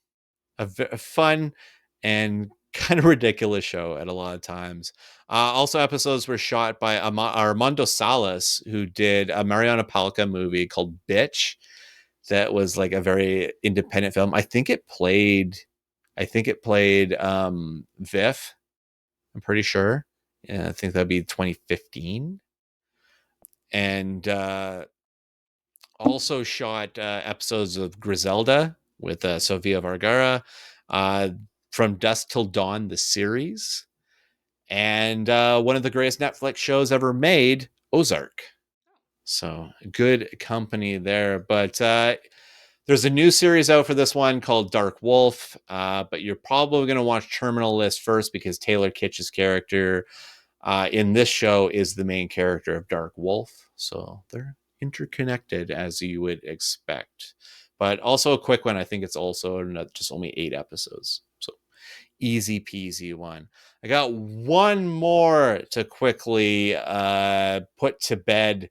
a fun and kind of ridiculous show at a lot of times. Also, episodes were shot by Armando Salas, who did a Mariana Palka movie called Bitch. That was like a very independent film. I think it played VIF. I'm pretty sure. Yeah, I think that'd be 2015. And also shot episodes of Griselda with Sofia Vergara, uh, From Dusk Till Dawn, the series, and one of the greatest Netflix shows ever made, Ozark. So good company there. But there's a new series out for this one called Dark Wolf, but you're probably going to watch Terminal List first, because Taylor Kitsch's character in this show is the main character of Dark Wolf. So they're interconnected, as you would expect. But also a quick one. I think it's also just only 8 episodes. So easy peasy one. I got one more to quickly put to bed.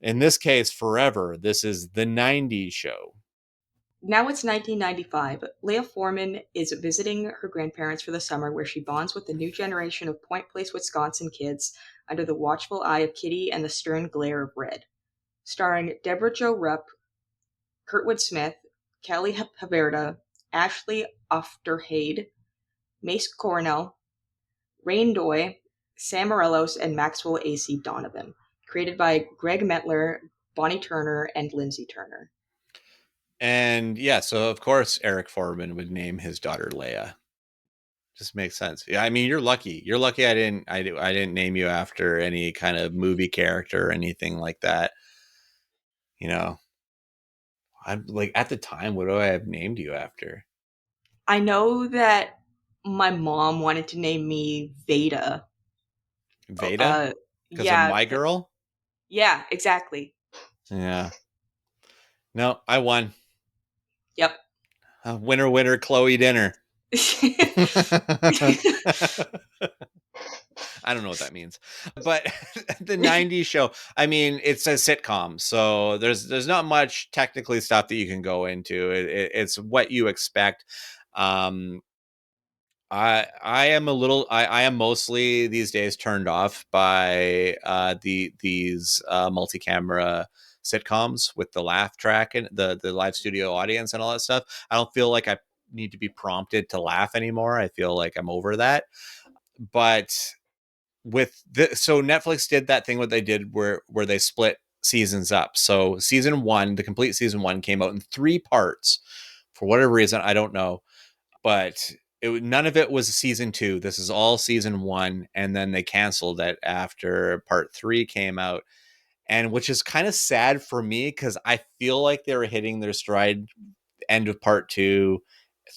In this case, forever. This is The 90s Show. Now it's 1995. Leah Foreman is visiting her grandparents for the summer, where she bonds with the new generation of Point Place, Wisconsin kids under the watchful eye of Kitty and the stern glare of Red. Starring Deborah Jo Rupp, Kurtwood Smith, Kelly Haverda, Ashley Ofterhade, Mace Coronel, Rain Doy, Sam Morelos, and Maxwell A.C. Donovan. Created by Greg Metler, Bonnie Turner, and Lindsay Turner. And yeah, so of course Eric Foreman would name his daughter Leia. Just makes sense. Yeah, I mean, you're lucky. You're lucky I didn't name you after any kind of movie character or anything like that. You know, I'm like, at the time, what do I have named you after? I know that my mom wanted to name me Veda. Veda? Uh, Because of yeah, My Girl? yeah, exactly. Yeah. No, I won. Yep. Winner, winner, Chloe dinner. I don't know what that means, but the 90s show, I mean, it's a sitcom, so there's not much technically stuff that you can go into. It's what you expect. um I am a little I am mostly these days turned off by these multi-camera sitcoms with the laugh track and the live studio audience and all that stuff. I don't feel like I need to be prompted to laugh anymore. I feel like I'm over that. But so Netflix did that thing what they did where they split seasons up. So season 1, the complete season 1 came out in 3 parts for whatever reason, I don't know, but none of it was season 2. This is all season 1, and then they canceled it after part 3 came out, and which is kind of sad for me because I feel like they were hitting their stride end of part 2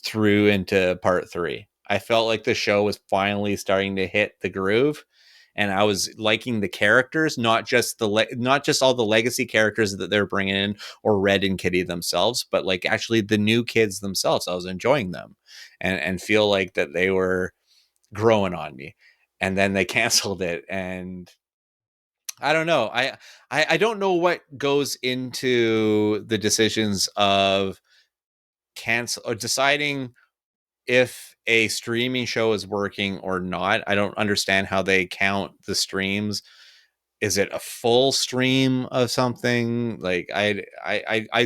through into part 3. I felt like the show was finally starting to hit the groove, and I was liking the characters, not just not just all the legacy characters that they're bringing in, or Red and Kitty themselves, but like actually the new kids themselves. I was enjoying them, and feel like that they were growing on me. And then they canceled it, and I don't know. I don't know what goes into the decisions of cancel or deciding if a streaming show is working or not. I don't understand how they count the streams. Is it a full stream of something? Like I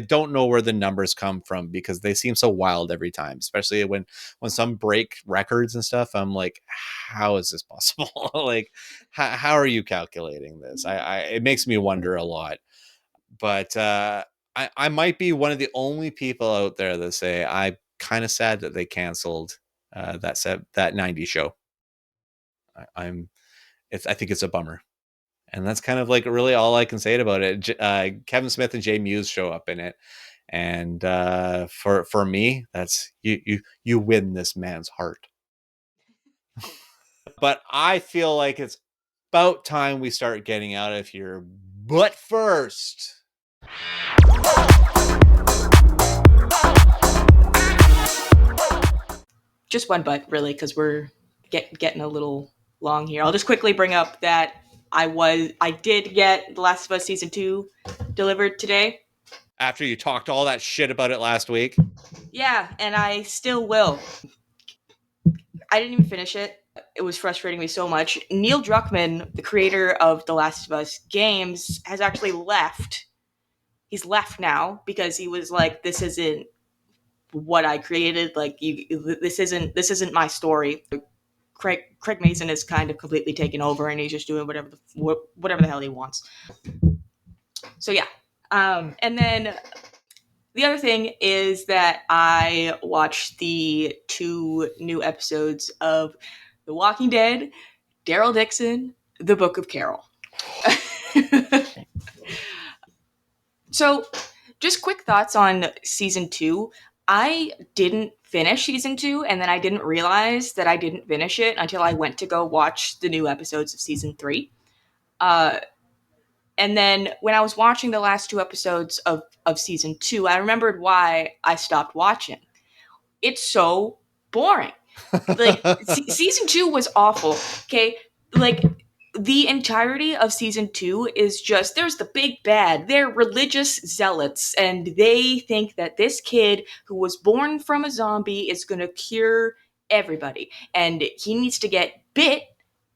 don't know where the numbers come from, because they seem so wild every time, especially when some break records and stuff. I'm like, how is this possible? Like, how are you calculating this? I it makes me wonder a lot. But I might be one of the only people out there that say I'm kind of sad that they canceled that 90s show. I'm I think it's a bummer. And that's kind of like really all I can say about it. Kevin Smith and Jay Muse show up in it, and for me, that's you win this man's heart. But I feel like it's about time we start getting out of here. But first, Just one but, really, because we're getting a little long here. I'll just quickly bring up that I did get The Last of Us season 2 delivered today. after you talked all that shit about it last week, Yeah, and I still will. I didn't even finish it. It was frustrating me so much. Neil Druckmann, the creator of The Last of Us games, has actually left. He's left now because he was like, "This isn't what I created. Like, this isn't my story." Craig Mason is kind of completely taken over, and he's just doing whatever the hell he wants. So yeah, and then the other thing is that I watched the 2 new episodes of The Walking Dead, Daryl Dixon, The Book of Carol. So, just quick thoughts on season 2. I didn't finish season 2, and then I didn't realize that I didn't finish it until I went to go watch the new episodes of season 3. Uh, and then when I was watching the last 2 episodes of season 2, I remembered why I stopped watching. It's so boring. Like, season 2 was awful. Okay, like the entirety of season 2 is just, there's the big bad. They're religious zealots, and they think that this kid who was born from a zombie is going to cure everybody, and he needs to get bit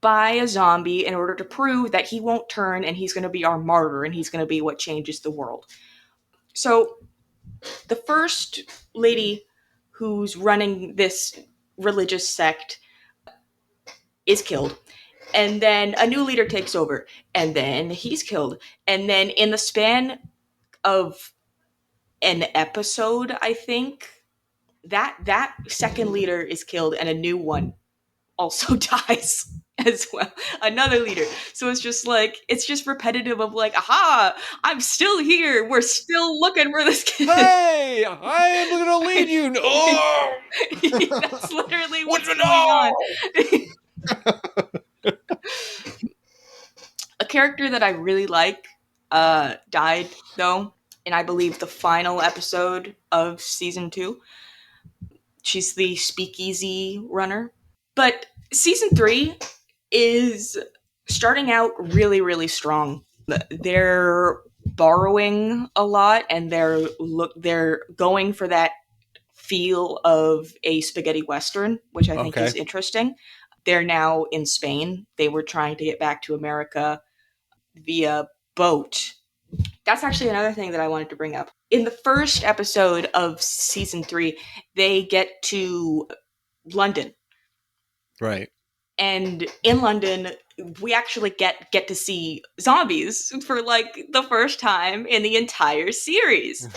by a zombie in order to prove that he won't turn, and he's going to be our martyr, and he's going to be what changes the world. So the first lady who's running this religious sect is killed, and then a new leader takes over, and then he's killed, and then in the span of an episode, I think that second leader is killed, and a new one also dies as well, another leader. So it's just repetitive of like, aha, I'm still here, we're still looking for this kid. hey, I am gonna lead you. Oh, That's literally what's what's it going on. all? A character that I really like died, though, in I believe the final episode of season 2. She's the speakeasy runner. But season 3 is starting out really, really strong. They're borrowing a lot, and they're going for that feel of a spaghetti western, which I think is Okay. interesting. They're now in Spain. They were trying to get back to America via boat. That's actually another thing that I wanted to bring up. In the first episode of season 3, they get to London. Right. And in London, we actually get to see zombies for like the first time in the entire series,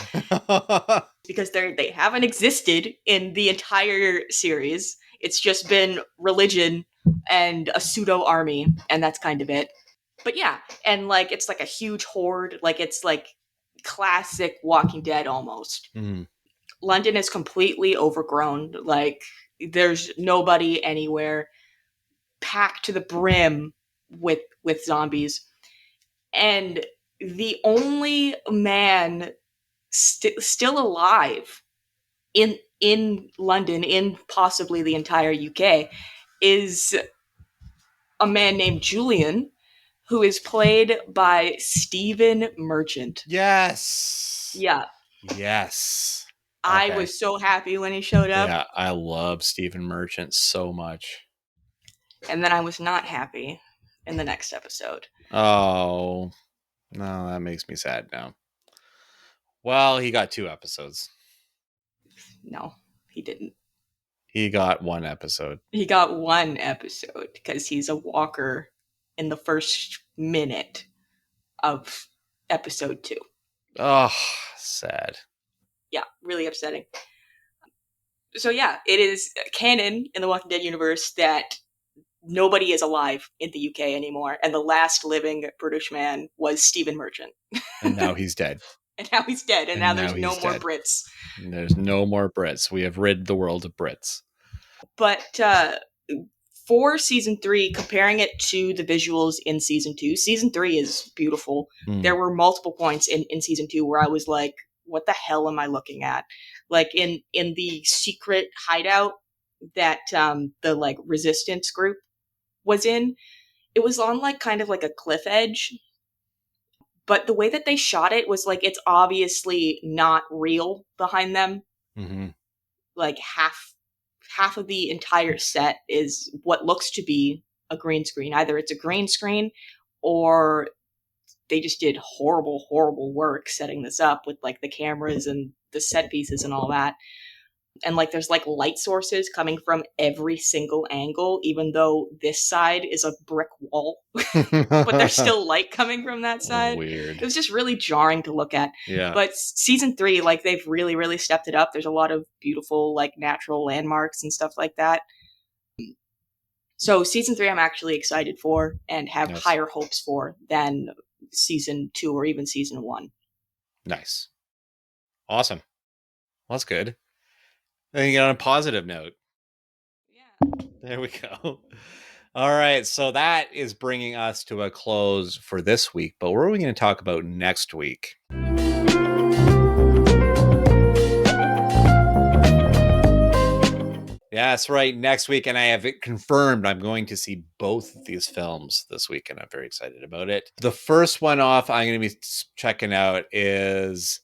because they haven't existed in the entire series. It's just been religion and a pseudo army, and that's kind of it. But yeah, and like it's like a huge horde, like it's like classic Walking Dead almost. Mm. London is completely overgrown, like there's nobody anywhere, packed to the brim with zombies, and the only man still alive in London, in possibly the entire UK, is a man named Julian, who is played by Stephen Merchant. Yes. Yeah, Yes. I Okay. was so happy when he showed up, Yeah, I love Stephen Merchant so much. and then I was not happy in the next episode. Oh, no, that makes me sad now. Well, he got 2 episodes. No, he didn't. He got 1 episode. He got one episode because he's a walker in the first minute of episode 2. Oh, sad. Yeah, really upsetting. So yeah, it is canon in the Walking Dead universe that nobody is alive in the UK anymore, and the last living British man was Stephen Merchant. And now he's dead. And now he's dead, and And now now there's no he's more dead. Brits. And there's no more Brits. We have rid the world of Brits. But for season 3, comparing it to the visuals in season 2, season 3 is beautiful. There were multiple points in season 2 where I was like, what the hell am I looking at? Like in the secret hideout that the like resistance group was in, it was on like kind of like a cliff edge, but the way that they shot it was like it's obviously not real behind them. Mm-hmm. Like half of the entire set is what looks to be a green screen. Either it's a green screen or they just did horrible work setting this up with like the cameras and the set pieces and all that. And like there's like light sources coming from every single angle, even though this side is a brick wall, but there's still light coming from that side. Weird. It was just really jarring to look at. Yeah. But season 3, like they've really stepped it up. There's a lot of beautiful like natural landmarks and stuff like that. So season 3 I'm actually excited for and have Nice. higher hopes for than season 2 or even season 1. Nice. Awesome. Well, that's good. Then you get on a positive note. Yeah. There we go. All right. So that is bringing us to a close for this week. But what are we going to talk about next week? Yeah, that's right. Next week, and I have it confirmed I'm going to see both of these films this week, and I'm very excited about it. The first one off I'm going to be checking out is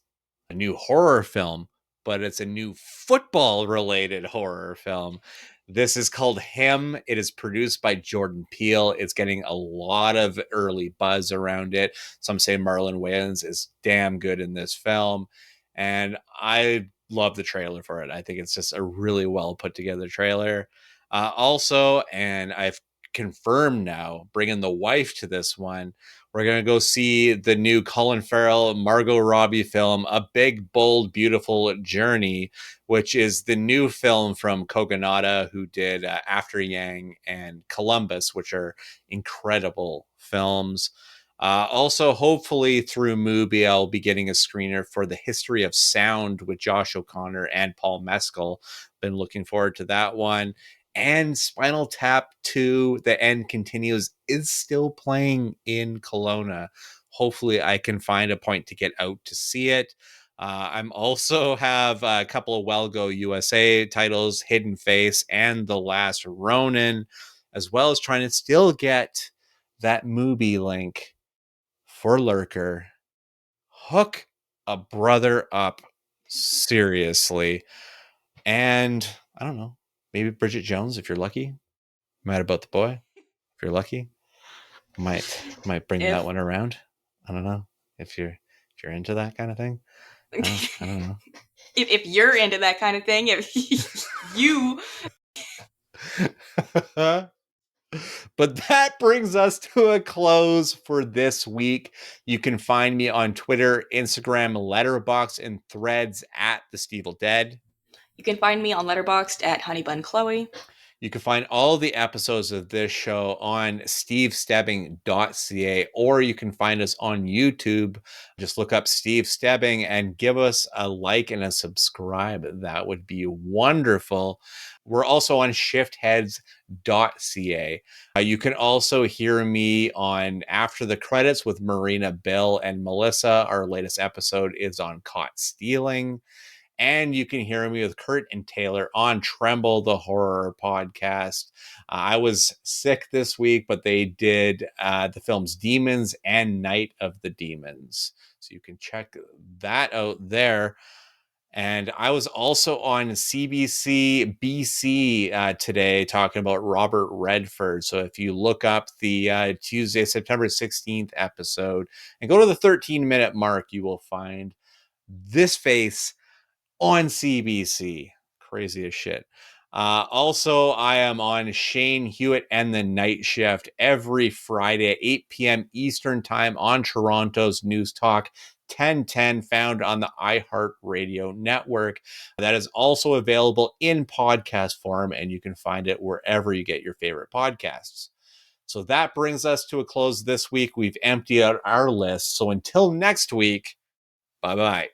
a new horror film, but it's a new football-related horror film. This is called Him. It is produced by Jordan Peele. It's getting a lot of early buzz around it. Some say Marlon Wayans is damn good in this film, and I love the trailer for it. I think it's just a really well put together trailer. Also, and I've confirmed now, bringing the wife to this one, we're going to go see the new Colin Farrell, Margot Robbie film, A Big, Bold, Beautiful Journey, which is the new film from Kogonada, who did After Yang and Columbus, which are incredible films. Also, hopefully through Mubi, I'll be getting a screener for The History of Sound with Josh O'Connor and Paul Mescal. Been looking forward to that one. And Spinal Tap 2, The End Continues, is still playing in Kelowna. Hopefully I can find a point to get out to see it. I'm also have a couple of Well Go USA titles, Hidden Face and The Last Ronin, as well as trying to still get that Mubi link for Lurker. Hook a brother up, seriously. And I don't know, maybe Bridget Jones if you're lucky. Mad About the Boy if you're lucky. Might bring that one around. I don't know if you're into that kind of thing. I don't know. If you're into that kind of thing, if you But that brings us to a close for this week. You can find me on Twitter, Instagram, Letterboxd, and Threads at The Stevel Dead. You can find me on Letterboxd at HoneyBunChloe. You can find all the episodes of this show on stevestebbing.ca, or you can find us on YouTube. Just look up Steve Stebbing and give us a like and a subscribe. That would be wonderful. We're also on shiftheads.ca. You can also hear me on After the Credits with Marina, Bill, and Melissa. Our latest episode is on Caught Stealing. And you can hear me with Kurt and Taylor on Tremble the Horror podcast. I was sick this week, but they did the films Demons and Night of the Demons. So you can check that out there. And I was also on CBC BC today talking about Robert Redford. So if you look up the Tuesday, September 16th episode and go to the 13-minute mark, you will find this face on CBC. Crazy as shit. Also, I am on Shane Hewitt and the Night Shift every Friday at 8 p.m. Eastern Time on Toronto's News Talk 1010, found on the iHeartRadio network. That is also available in podcast form, and you can find it wherever you get your favorite podcasts. So that brings us to a close this week. We've emptied out our list. So until next week, bye-bye.